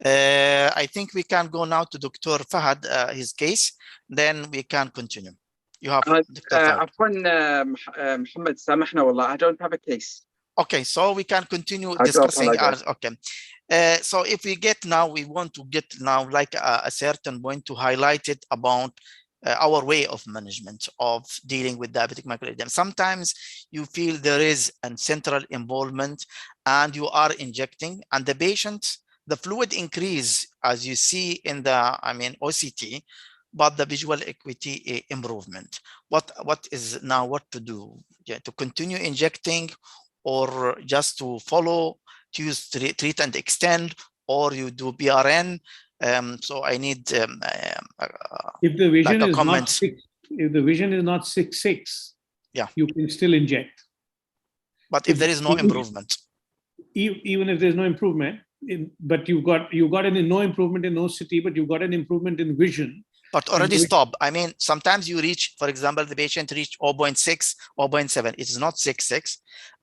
Speaker 3: I think we can go now to Dr. Fahad, his case, then we can continue. You have Dr. Fahad.
Speaker 1: Muhammad, سامحنا والله, I don't have a case.
Speaker 3: Okay, so we can continue discussing. Okay. So if we want to get now like a certain point to highlight it about our way of management of dealing with diabetic macular edema. Sometimes you feel there is a central involvement and you are injecting and the patient, the fluid increase as you see in the OCT, but the visual acuity improvement. What to do? To continue injecting or just to follow, to use treat and extend, or you do BRN? So I need
Speaker 5: if the vision is not 6, if the vision is not 6/6, you can still inject.
Speaker 3: But if there is no improvement,
Speaker 5: even if there's no improvement, but you got no improvement in OCT, but you got an improvement in vision.
Speaker 3: But already stop. I mean, sometimes you reach, for example, the patient reached 0.6, 0.7. It is not 6.6,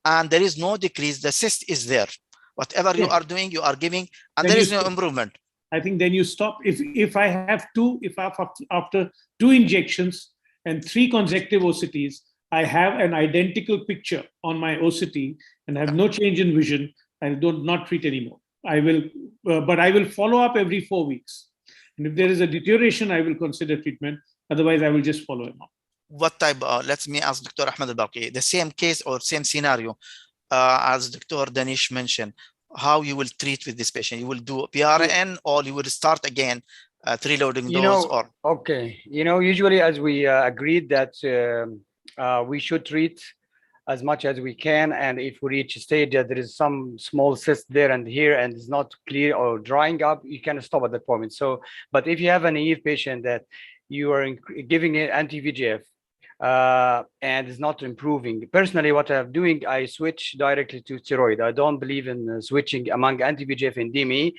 Speaker 3: and there is no decrease. The cyst is there. Whatever you are doing, you are giving, and there is no improvement.
Speaker 5: I think then you stop. If I have after 2 injections and 3 consecutive OCTs, I have an identical picture on my OCT and have no change in vision, I will not treat anymore. I will, but I will follow up every 4 weeks. And if there is a deterioration, I will consider treatment. Otherwise, I will just follow him up.
Speaker 3: What type? Let me ask Dr. Ahmed Al-Baqi, the same case or same scenario as Dr. Danish mentioned, how you will treat with this patient? You will do PRN or you will start again 3-loading dose? Or
Speaker 2: okay, usually as we agreed that we should treat as much as we can, and if we reach a stage that there is some small cyst there and here and it's not clear or drying up, you can stop at that point. So, but if you have a naive patient that you are giving it anti-VEGF and it's not improving, personally what I'm doing, I switch directly to steroid. I don't believe in switching among anti-VEGF and DME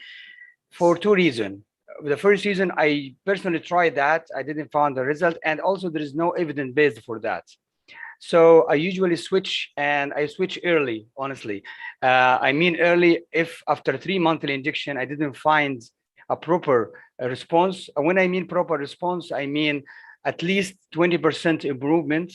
Speaker 2: for 2 reasons. The first reason, I personally tried that, I didn't find the result, and also there is no evidence based for that. So I usually switch, and I switch early, honestly. I mean early if after 3 monthly injection, I didn't find a proper response. When I mean proper response, I mean at least 20% improvement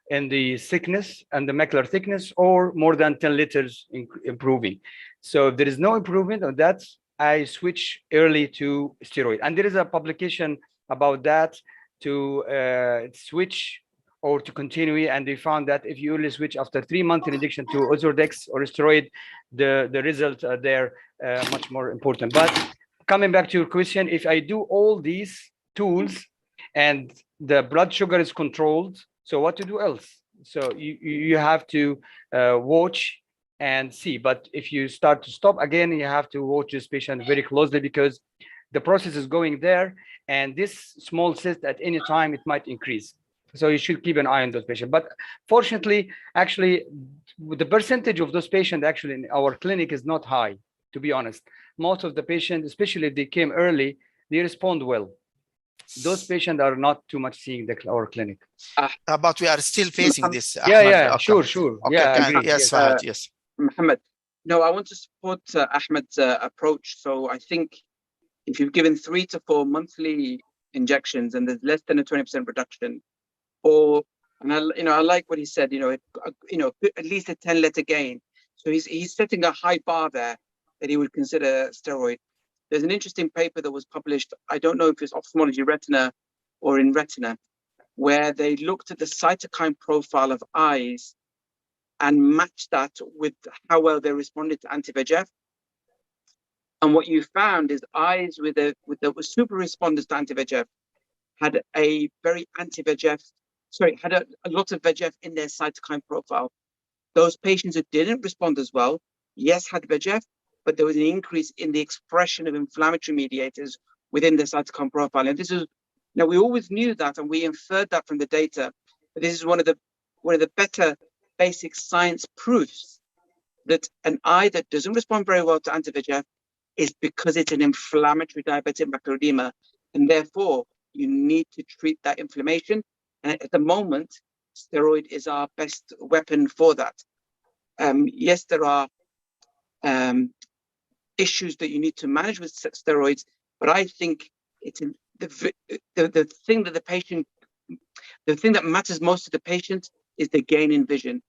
Speaker 2: in the thickness and the macular thickness, or more than 10 liters improving. So if there is no improvement on that, I switch early to steroid. And there is a publication about that, to switch or to continue, and they found that if you only switch after 3 months in addition to Ozurdex or steroid, the results are there much more important. But coming back to your question, if I do all these tools and the blood sugar is controlled, so what to do else? So you have to watch and see. But if you start to stop again, you have to watch this patient very closely, because the process is going there, and this small cyst at any time, it might increase. So you should keep an eye on those patients. But fortunately, actually, the percentage of those patients actually in our clinic is not high, to be honest. Most of the patients, especially if they came early, they respond well. Those patients are not too much seeing our clinic.
Speaker 3: But we are still facing this.
Speaker 2: Yeah,
Speaker 3: Ahmed.
Speaker 2: yeah,
Speaker 3: Okay.
Speaker 2: sure.
Speaker 3: Okay,
Speaker 2: Yeah,
Speaker 3: yes, Fahad, yes.
Speaker 1: Mohammed, no, I want to support Ahmed's approach. So I think if you've given 3 to 4 monthly injections and there's less than a 20% reduction, and I like what he said, at least a 10-letter gain. So he's setting a high bar there that he would consider steroid. There's an interesting paper that was published, I don't know if it's ophthalmology retina or in retina, where they looked at the cytokine profile of eyes and matched that with how well they responded to anti-VEGF. And what you found is eyes with the super responders to anti-VEGF had a very had a lot of VEGF in their cytokine profile. Those patients who didn't respond as well, yes, had VEGF, but there was an increase in the expression of inflammatory mediators within the cytokine profile. And this is, we always knew that, and we inferred that from the data. But this is one of the better basic science proofs that an eye that doesn't respond very well to anti-VEGF is because it's an inflammatory diabetic macular edema, and therefore you need to treat that inflammation. And at the moment, steroid is our best weapon for that. Yes, there are issues that you need to manage with steroids, but I think it's the thing that matters most to the patient is the gain in vision.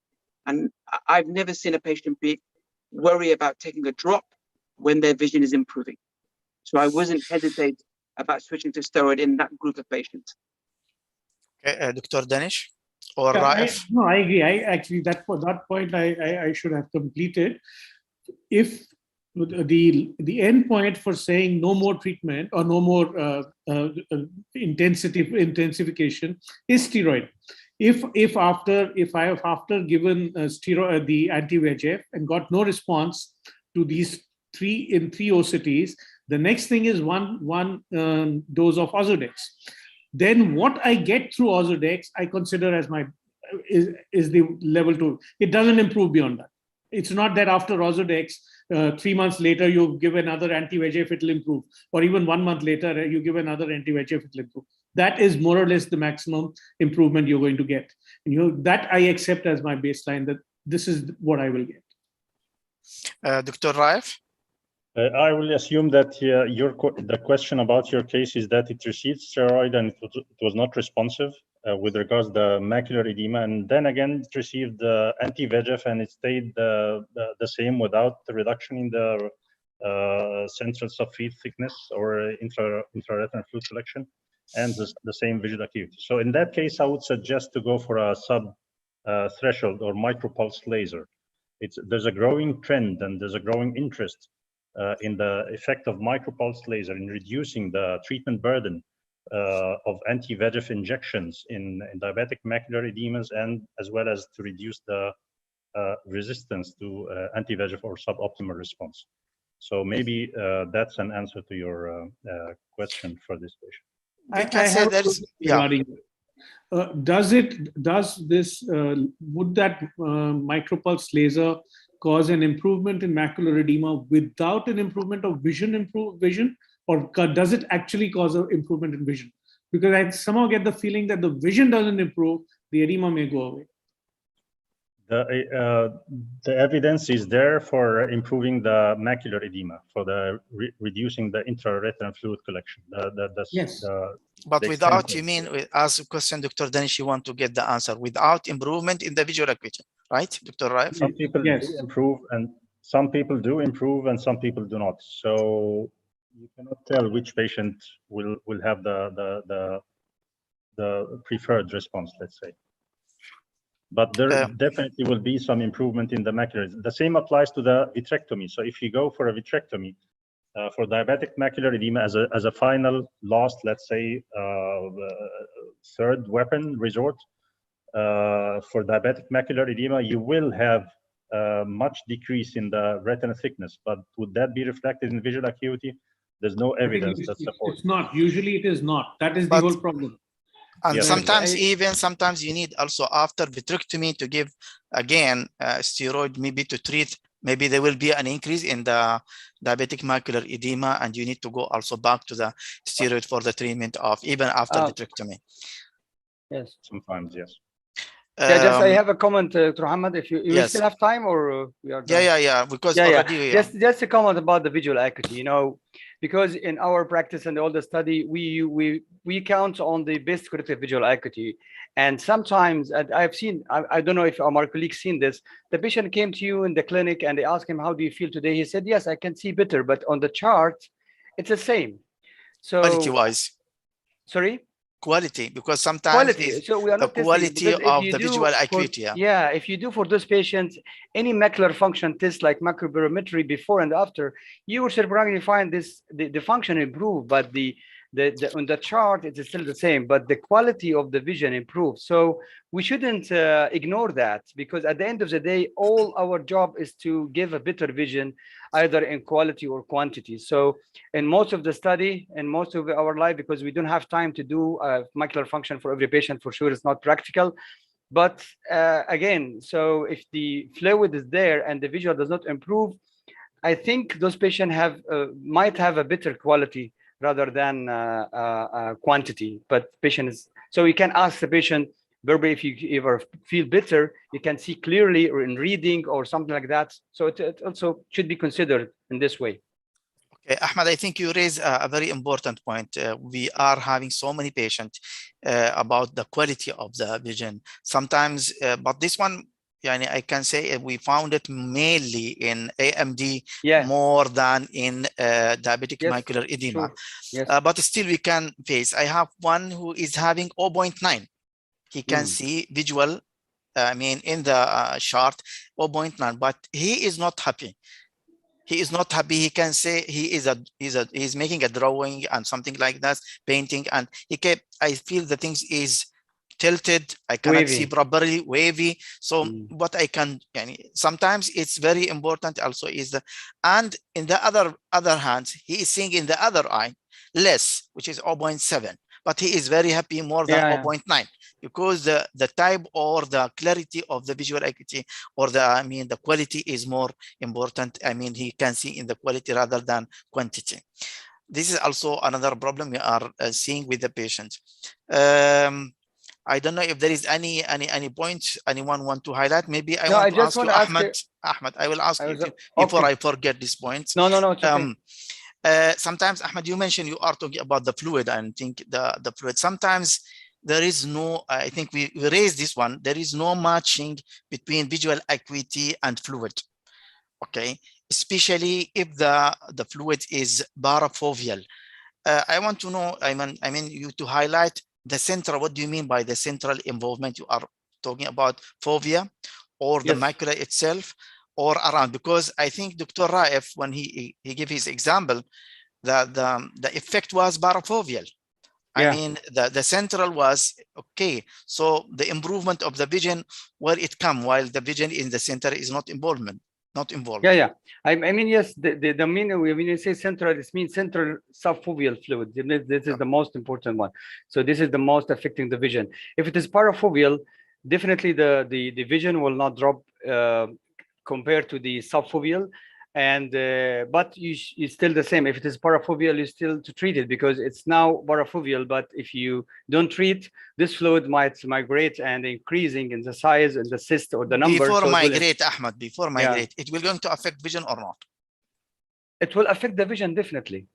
Speaker 1: And I've never seen a patient worry about taking a drop when their vision is improving. So I wasn't hesitate about switching to steroid in that group of patients.
Speaker 3: Okay, Dr. Danish or
Speaker 5: Raif? No, I agree. Actually, that point I should have completed. If the end point for saying no more treatment or no more intensification is steroid. If I have after given steroid, the anti-VEGF, and got no response to these three OCTs, the next thing is one dose of Ozurdex. Then what I get through Ozurdex, I consider as is the level 2. It doesn't improve beyond that. It's not that after Ozurdex, 3 months later, you give another anti-VEGF, it'll improve. Or even 1 month later, you give another anti-VEGF, it'll improve. That is more or less the maximum improvement you're going to get. And that I accept as my baseline, that this is what I will get.
Speaker 3: Dr. Raif?
Speaker 4: I will assume that the question about your case is that it received steroid and it was not responsive with regards to the macular edema, and then again it received anti-VEGF and it stayed the same without the reduction in the central subfield thickness or intraretinal fluid collection, and the same visual acuity. So in that case, I would suggest to go for a sub-threshold or micropulse laser. There's a growing trend and there's a growing interest in the effect of micropulse laser in reducing the treatment burden of anti-VEGF injections in diabetic macular edemas, and as well as to reduce the resistance to anti-VEGF or suboptimal response. So maybe that's an answer to your question for this patient.
Speaker 3: We can say that is, yeah.
Speaker 5: Would that micropulse laser cause an improvement in macular edema without an improvement of vision, or does it actually cause an improvement in vision? Because I somehow get the feeling that the vision doesn't improve, the edema may go away.
Speaker 4: The evidence is there for improving the macular edema, for the reducing the intraretinal fluid collection.
Speaker 5: Yes.
Speaker 3: But without, you mean, as a question, Dr. Danish, you want to get the answer, without improvement in the visual acuity, right, Dr. Raif?
Speaker 4: Some people do improve, and some people do improve, and some people do not. So you cannot tell which patient will have the preferred response, let's say. But there definitely will be some improvement in the macular. The same applies to the vitrectomy. So if you go for a vitrectomy for diabetic macular edema as a final last, let's say, third weapon resort for diabetic macular edema, you will have much decrease in the retina thickness. But would that be reflected in visual acuity? There's no evidence that supports.
Speaker 5: It's not. Usually it is not. That is the whole problem.
Speaker 3: And sometimes you need also after vitrectomy to give again steroid, maybe to treat, maybe there will be an increase in the diabetic macular edema, and you need to go also back to the steroid for the treatment of even after vitrectomy.
Speaker 2: Yes.
Speaker 4: Sometimes, yes.
Speaker 2: I have a comment, Dr. Muhammad, if you still have time, or we are done?
Speaker 3: Yeah, because already
Speaker 2: just a comment about the visual acuity, because in our practice and all the study, we count on the best corrective visual acuity. And sometimes, and I've seen, I don't know if our colleagues seen this, the patient came to you in the clinic and they asked him, how do you feel today? He said, yes, I can see better, but on the chart, it's the same. So
Speaker 3: quality-wise.
Speaker 2: Sorry?
Speaker 3: Quality, because sometimes
Speaker 2: so we are
Speaker 3: the quality of the visual acuity.
Speaker 2: If you do for those patients any macular function test like macroperimetry before and after, you will surprisingly find the function improve, but on the chart it's still the same, but the quality of the vision improves. So we shouldn't ignore that, because at the end of the day, all our job is to give a better vision, either in quality or quantity. So in most of the study and most of our life, because we don't have time to do macular function for every patient, for sure it's not practical. But again, so if the fluid is there and the visual does not improve, I think those patients might have a better quality rather than quantity. But so you can ask the patient verbally, if you ever feel better, you can see clearly, or in reading or something like that. So it also should be considered in this way.
Speaker 3: Okay, Ahmed, I think you raise a very important point. We are having so many patients about the quality of the vision. Sometimes, but this one, I can say we found it mainly in AMD more than in diabetic macular edema.
Speaker 2: Sure. Yes.
Speaker 3: But still we can face. I have one who is having 0.9. He can see visual, in the chart 0.9, but he is not happy. He is not happy. He can say he's making a drawing and something like that, painting, and I feel the things is tilted. I cannot see properly, wavy. So what I can, sometimes it's very important also is and in the other hand, he is seeing in the other eye less, which is 0.7, but he is very happy more than 0.9, because the type or the clarity of the visual acuity or the quality is more important. He can see in the quality rather than quantity. This is also another problem we are seeing with the patient. I don't know if there is any points anyone want to highlight. Maybe I want to ask you, Ahmed. Ahmed, I will ask you before I forget this point.
Speaker 2: No, it's okay.
Speaker 3: Sometimes, Ahmed, you mentioned you are talking about the fluid, and think the fluid. Sometimes there is no, I think we raised this one, there is no matching between visual acuity and fluid. Okay, especially if the fluid is parafoveal. I want to know, I mean you to highlight the central. What do you mean by the central involvement? You are talking about fovea or the macula itself or around? Because I think Dr. Raif, when he gave his example, the effect was parafoveal. I mean, the central was okay. So the improvement of the vision, where it come, while the vision in the center is not involved.
Speaker 2: Yeah. I mean, yes, the mean, when you say central, this means central subfoveal fluid. This is the most important one. So this is the most affecting the vision. If it is parafoveal, definitely the vision will not drop compared to the subfoveal. And but it's still the same. If it is parafoveal, you still to treat it because it's now parafoveal. But if you don't treat, this fluid might migrate and increasing in the size and the cyst or the number.
Speaker 3: Before migrate, Ahmed, before migrate, it will going to affect vision or not?
Speaker 2: It will affect the vision, definitely.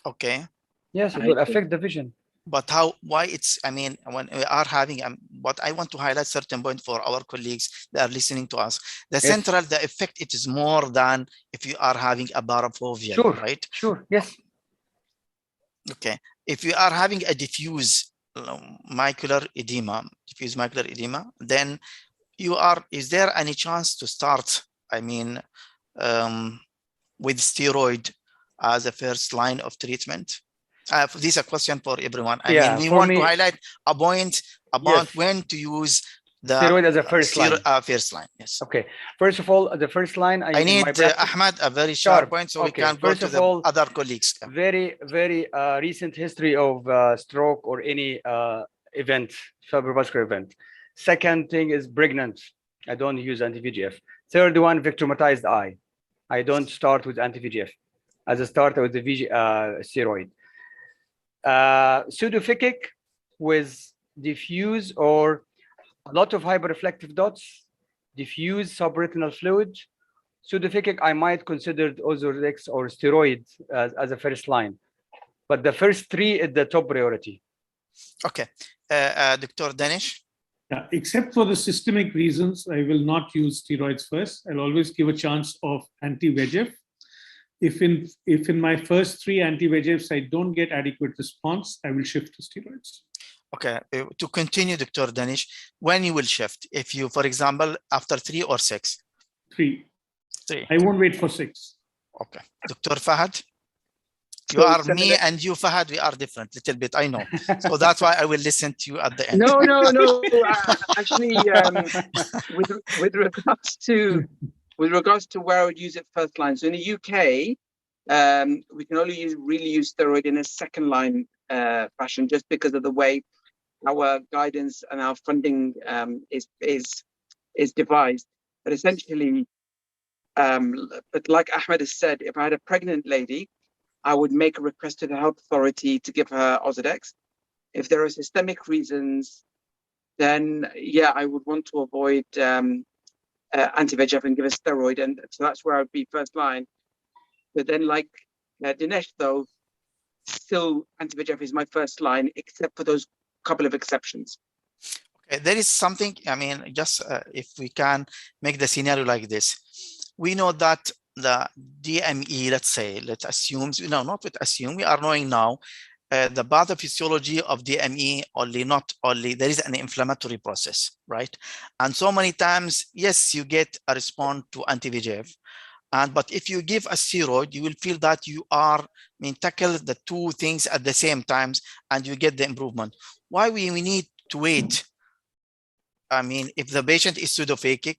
Speaker 3: Okay.
Speaker 2: Yes, it will affect the vision.
Speaker 3: But how, why it's, I mean, when we are having, but I want to highlight certain point for our colleagues that are listening to us. The central, the effect, it is more than if you are having a parafoveal, right?
Speaker 2: Sure, yes.
Speaker 3: Okay. If you are having a diffuse macular edema, then you are, is there any chance to start, I mean, with steroid as a first line of treatment? This is a question for everyone. I mean, we want to highlight a point about when to use the
Speaker 2: steroid as a first line.
Speaker 3: First line, yes.
Speaker 2: Okay. First of all, the first line.
Speaker 3: I need Ahmed a very sharp point so we can go to the other colleagues.
Speaker 2: Very recent history of stroke or any event, cerebrovascular event. Second thing is pregnant. I don't use anti-VEGF. Third one, victimatized eye. I don't start with anti-VEGF. As a starter with the steroid. Pseudophakic with diffuse or a lot of hyperreflective dots, diffuse subretinal fluid. Pseudophakic, I might consider Ozurdex or steroid as a first line, but the first three is the top priority.
Speaker 3: Okay, Dr. Danish.
Speaker 5: Yeah, except for the systemic reasons, I will not use steroids first. I'll always give a chance of anti-VEGF. If in my first three anti-VEGFs I don't get adequate response, I will shift to steroids.
Speaker 3: Okay, to continue, Dr. Danish, when you will shift? If you, for example, after 3 or 6?
Speaker 5: 3. I won't wait for 6.
Speaker 3: Okay, Dr. Fahad, you are me and you, Fahad, we are different little bit, I know. So that's why I will listen to you at the end.
Speaker 1: No. Actually, with regards to where I would use it first line. So in the UK, we can only really use steroid in a second line fashion, just because of the way our guidance and our funding is devised. But essentially, but like Ahmed has said, if I had a pregnant lady, I would make a request to the health authority to give her Ozurdex. If there are systemic reasons, then yeah, I would want to avoid anti-VEGF and give a steroid, and so that's where I would be first line. But then, like Dinesh, though, still anti-VEGF is my first line, except for those couple of exceptions.
Speaker 3: Okay, there is something, I mean, just if we can make the scenario like this. We know that the DME, let's assume, no, not with assume, we are knowing now the pathophysiology of DME not only, there is an inflammatory process, right? And so many times, yes, you get a response to anti-VEGF, but if you give a steroid, you will feel that you are, tackle the two things at the same time and you get the improvement. Why we need to wait? If the patient is pseudophakic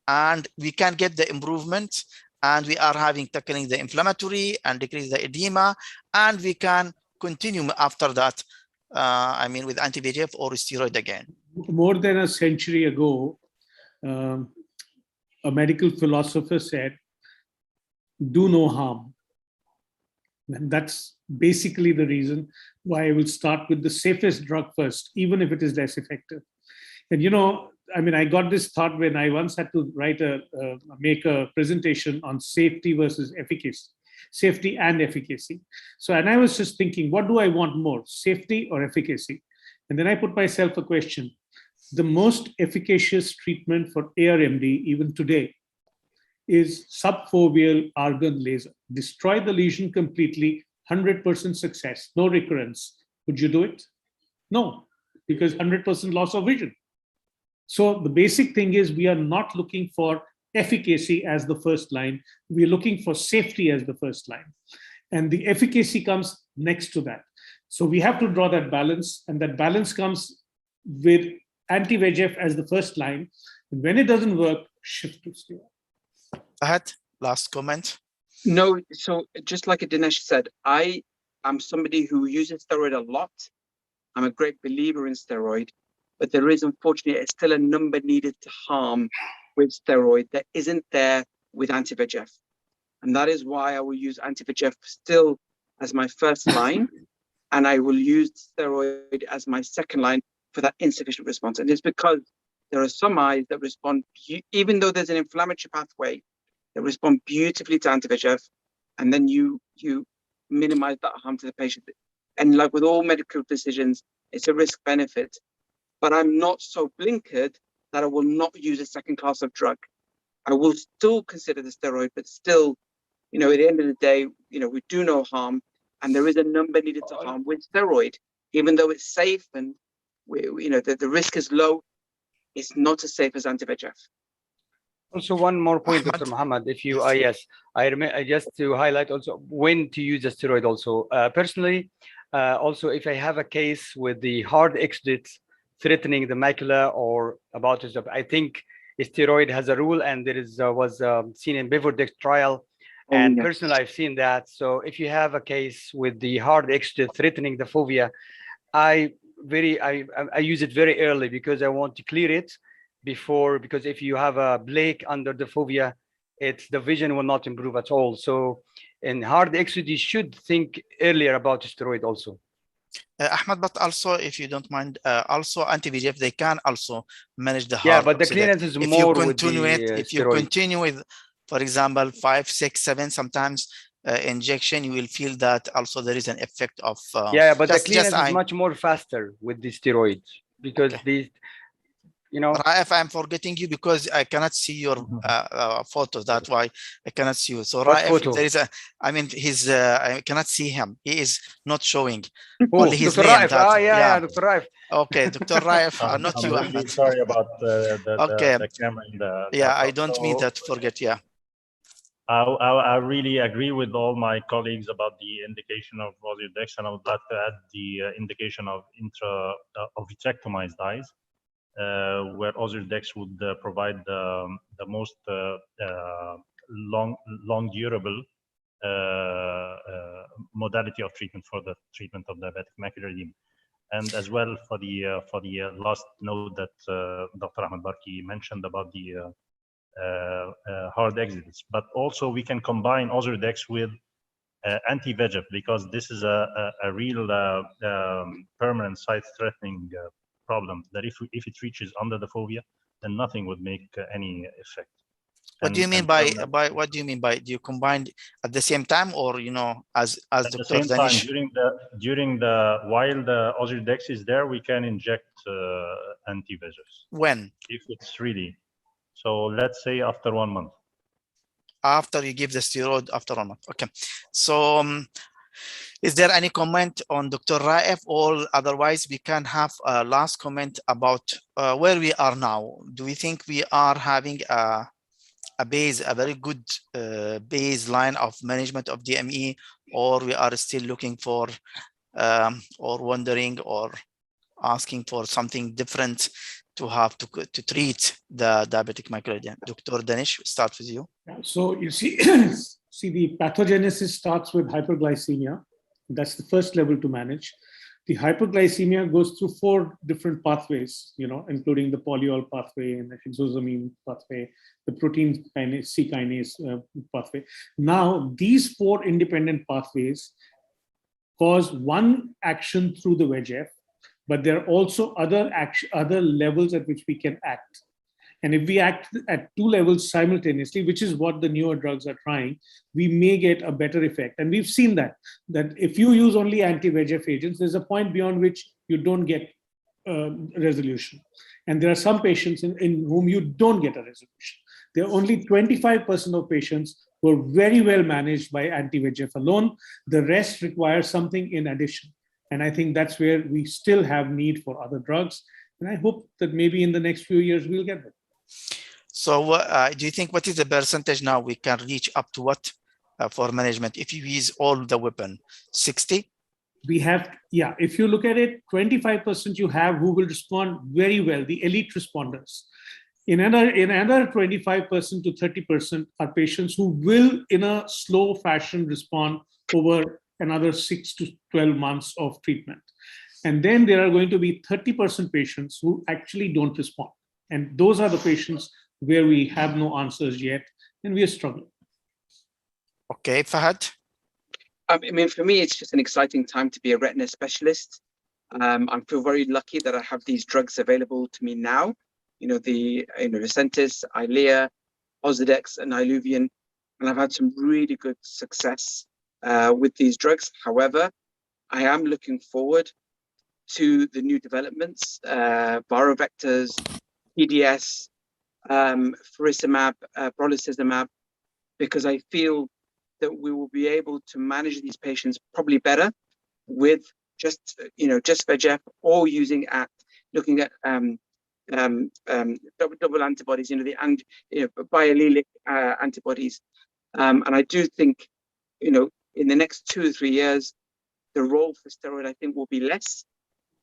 Speaker 3: and we can get the improvement and we are tackling the inflammatory and decrease the edema, and we can continue after that, with anti-VEGF or steroid again.
Speaker 5: more than a century ago, a medical philosopher said, do no harm. And that's basically the reason why I will start with the safest drug first, even if it is less effective. And, I mean, I got this thought when I once had to make a presentation on safety versus efficacy, safety and efficacy. So, and I was just thinking, what do I want more, safety or efficacy? And then I put myself a question. The most efficacious treatment for ARMD, even today, is subfoveal argon laser. Destroy the lesion completely, 100% success, no recurrence. Would you do it? No, because 100% loss of vision. So the basic thing is we are not looking for efficacy as the first line. We're looking for safety as the first line. And the efficacy comes next to that. So we have to draw that balance, and that balance comes with anti-VEGF as the first line. And when it doesn't work, shift to steroid.
Speaker 3: Fahad, last comment.
Speaker 1: No, so just like Dinesh said, I am somebody who uses steroid a lot. I'm a great believer in steroid, but there is unfortunately still a number needed to harm with steroid that isn't there with anti-VEGF. And that is why I will use anti-VEGF still as my first line, and I will use steroid as my second line for that insufficient response. And it's because there are some eyes that respond, even though there's an inflammatory pathway, that respond beautifully to anti-VEGF, and then you minimize that harm to the patient. And like with all medical decisions, it's a risk benefit. But I'm not so blinkered that I will not use a second class of drug. I will still consider the steroid, but still, at the end of the day, we do no harm, and there is a number needed to harm with steroid, even though it's safe and the risk is low. It's not as safe as anti-VEGF.
Speaker 2: Also, one more point, Dr. Muhammad, if you, yes, I just to highlight also when to use a steroid also. Personally, also, if I have a case with the hard exudates threatening the macula or about it, I think a steroid has a rule, and there was seen in Bevodex trial. And personally, I've seen that. So if you have a case with the hard exudate threatening the fovea, I use it very early because I want to clear it before, because if you have a plaque under the fovea, the vision will not improve at all. So in hard exudate, you should think earlier about steroid also.
Speaker 3: Ahmed, but also, if you don't mind, also anti-VEGF, they can also manage the hard.
Speaker 2: Yeah, but the clearance is more with
Speaker 3: if you continue with, for example, 5, 6, 7, sometimes injection, you will feel that also there is an effect of.
Speaker 2: Yeah, but the clearance is much more faster with the steroids because these.
Speaker 3: Raif, I'm forgetting you because I cannot see your photos. That's why I cannot see you. So Raif, there is I cannot see him. He is not showing. Only his
Speaker 2: Dr.
Speaker 3: name.
Speaker 2: Raif. Yeah, Dr. Raif.
Speaker 3: Okay, Dr. Raif, not you,
Speaker 4: Ahmed. Sorry about the camera.
Speaker 3: I don't mean that to forget. Yeah.
Speaker 4: I really agree with all my colleagues about the indication of Ozurdex, and I would like to add the indication of vitrectomized eyes. Where Ozurdex would provide the most long durable modality of treatment for the treatment of diabetic macular edema, and as well for the last note that Dr. Ahmed Barki mentioned about the hard exudates. But also we can combine Ozurdex with anti-VEGF, because this is a real permanent sight-threatening problem that if it reaches under the fovea, then nothing would make any effect.
Speaker 3: What do you mean by what do you mean by, do you combine at the same time, or as
Speaker 4: at
Speaker 3: Dr.
Speaker 4: the same
Speaker 3: Danish?
Speaker 4: time while the Ozurdex is there, we can inject anti-VEGFs.
Speaker 3: When?
Speaker 4: If it's really so, let's say after 1 month.
Speaker 3: After you give the steroid, after 1 month. Okay. So is there any comment on Dr. Raif, or otherwise we can have a last comment about where we are now? Do we think we are having a very good baseline of management of DME, or we are still looking for or wondering or asking for something different to have to treat the diabetic macular edema? Dr. Danish, start with you.
Speaker 5: So you see, the pathogenesis starts with hyperglycemia. That's the first level to manage. The hyperglycemia goes through 4 different pathways, including the polyol pathway and the hexosamine pathway, the protein kinase, C kinase pathway. Now, these 4 independent pathways cause one action through the VEGF, but there are also other levels at which we can act. And if we act at 2 levels simultaneously, which is what the newer drugs are trying, we may get a better effect. And we've seen that if you use only anti-VEGF agents, there's a point beyond which you don't get resolution. And there are some patients in whom you don't get a resolution. There are only 25% of patients who are very well managed by anti-VEGF alone. The rest require something in addition. And I think that's where we still have need for other drugs. And I hope that maybe in the next few years, we'll get them.
Speaker 3: So do you think what is the percentage now we can reach up to what for management if you use all the weapon? 60?
Speaker 5: We have, yeah, if you look at it, 25% you have who will respond very well, the elite responders. In another 25% to 30% are patients who will, in a slow fashion, respond over another 6 to 12 months of treatment. And then there are going to be 30% patients who actually don't respond. And those are the patients where we have no answers yet, and we are struggling.
Speaker 3: Okay, Fahad?
Speaker 6: I mean, for me, it's just an exciting time to be a retina specialist. I feel very lucky that I have these drugs available to me now. The Lucentis, Eylea, Ozurdex, and Iluvian, and I've had some really good success with these drugs. However, I am looking forward to the new developments, viral vectors, PDS, faricimab, brolucizumab, because I feel that we will be able to manage these patients probably better with just VEGF or looking at double antibodies, biallelic antibodies. And I do think, in the next 2 or 3 years, the role for steroid, I think, will be less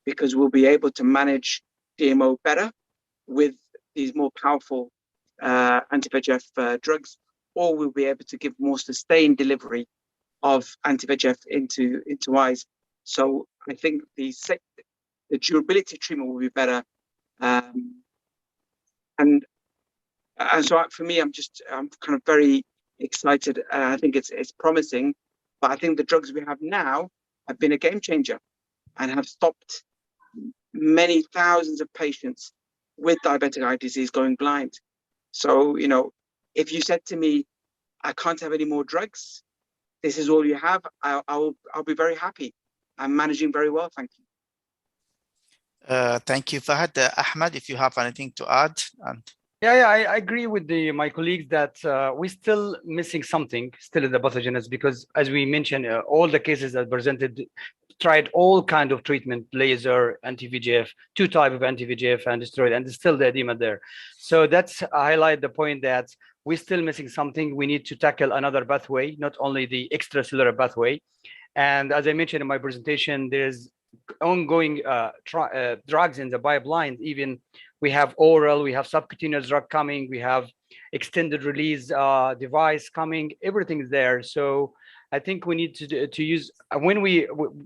Speaker 6: because we'll be able to manage DMO better with these more powerful anti-VEGF drugs, or we'll be able to give more sustained delivery of anti-VEGF into eyes. So I think the durability treatment will be better. And so for me, I'm kind of very excited. I think it's promising, but I think the drugs we have now have been a game changer and have stopped many thousands of patients with diabetic eye disease going blind. So, if you said to me, I can't have any more drugs, this is all you have, I'll be very happy. I'm managing very well, thank you.
Speaker 3: Thank you, Fahad. Ahmed, if you have anything to add.
Speaker 2: Yeah, I agree with my colleagues that we're still missing something still in the pathogenesis, because as we mentioned, all the cases that presented tried all kind of treatment, laser, anti-VEGF, 2 type of anti-VEGF and steroid, and still the edema there. So that's highlight the point that we're still missing something. We need to tackle another pathway, not only the extracellular pathway. And as I mentioned in my presentation, there's ongoing drugs in the pipeline. Even we have oral, we have subcutaneous drug coming, we have extended release device coming, everything is there. So I think we need to use, when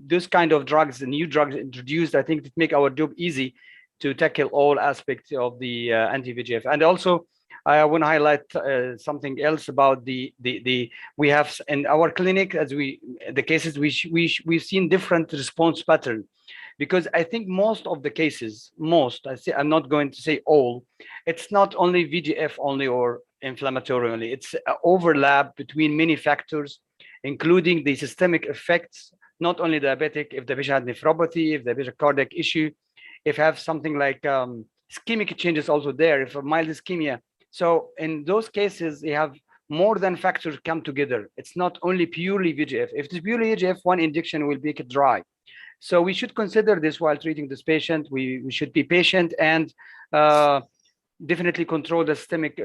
Speaker 2: this kind of drugs, the new drugs introduced, I think to make our job easy to tackle all aspects of the anti-VEGF. And also, I want to highlight something else about we have in our clinic, as the cases we've seen different response pattern, because I think most of the cases, I'm not going to say all, it's not only VEGF only or inflammatory only, it's an overlap between many factors, including the systemic effects, not only diabetic, if the patient had nephropathy, if the patient cardiac issue, if have something like ischemic changes also there, if a mild ischemia. So in those cases, they have more than factors come together. It's not only purely VEGF. If it's purely VEGF, one injection will make it dry. So we should consider this while treating this patient. We should be patient and definitely control the systemic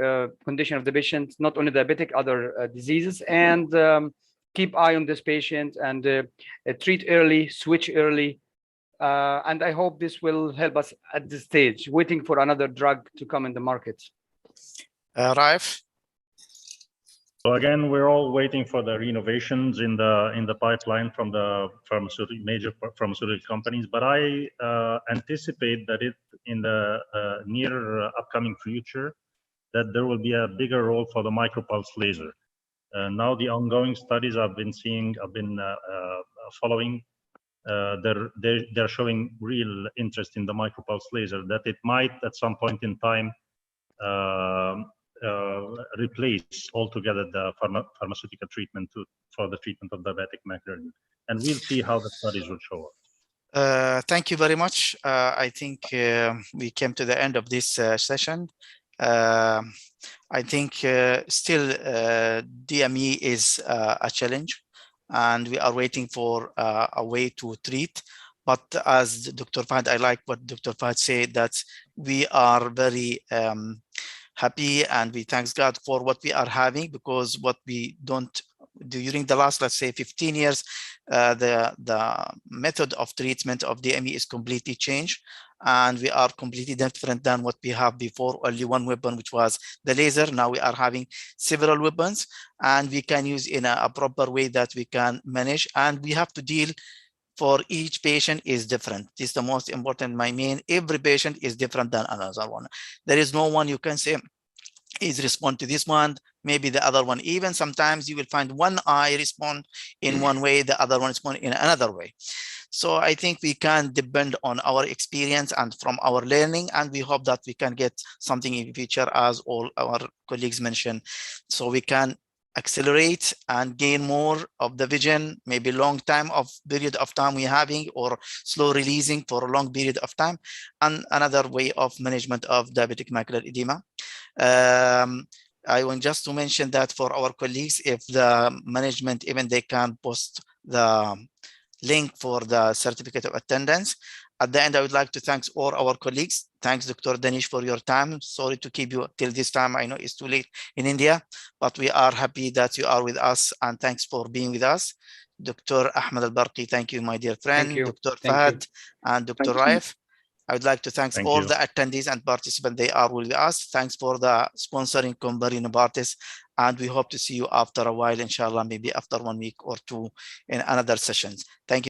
Speaker 2: condition of the patient, not only diabetic, other diseases, and keep eye on this patient and treat early, switch early. And I hope this will help us at this stage, waiting for another drug to come in the market.
Speaker 3: Raif?
Speaker 4: So again, we're all waiting for the renovations in the pipeline from the major pharmaceutical companies. But I anticipate that in the near upcoming future, that there will be a bigger role for the micropulse laser. Now the ongoing studies I've been following, they're showing real interest in the micropulse laser, that it might at some point in time replace altogether the pharmaceutical treatment for the treatment of diabetic macular edema. And we'll see how the studies will show up.
Speaker 3: Thank you very much. I think we came to the end of this session. I think still DME is a challenge, and we are waiting for a way to treat. But as Dr. Fahd, I like what Dr. Fahd said, that we are very happy and we thank God for what we are having, because what we don't do during the last, let's say, 15 years, the method of treatment of DME is completely changed, and we are completely different than what we have before. Only one weapon, which was the laser. Now we are having several weapons, and we can use in a proper way that we can manage, and we have to deal for each patient is different. This is the most important. Every patient is different than another one. There is no one you can say is respond to this one, maybe the other one. Even sometimes you will find one eye respond in one way, the other one respond in another way. So I think we can depend on our experience and from our learning, and we hope that we can get something in the future, as all our colleagues mentioned, so we can accelerate and gain more of the vision, maybe long time of period of time we're having, or slow releasing for a long period of time, and another way of management of diabetic macular edema. I want just to mention that for our colleagues, if the management, even they can post the link for the certificate of attendance. At the end, I would like to thank all our colleagues. Thanks, Dr. Danish, for your time. Sorry to keep you till this time. I know it's too late in India, but we are happy that you are with us, and thanks for being with us. Dr. Ahmed Al-Barqi, thank you, my dear friend. Dr. Fahd and Dr. Raif. I would like to thank all the attendees and participants. They are with us. Thanks for the sponsoring Combari Novartis, and we hope to see you after a while, inshallah, maybe after 1 week or two in another sessions. Thank you.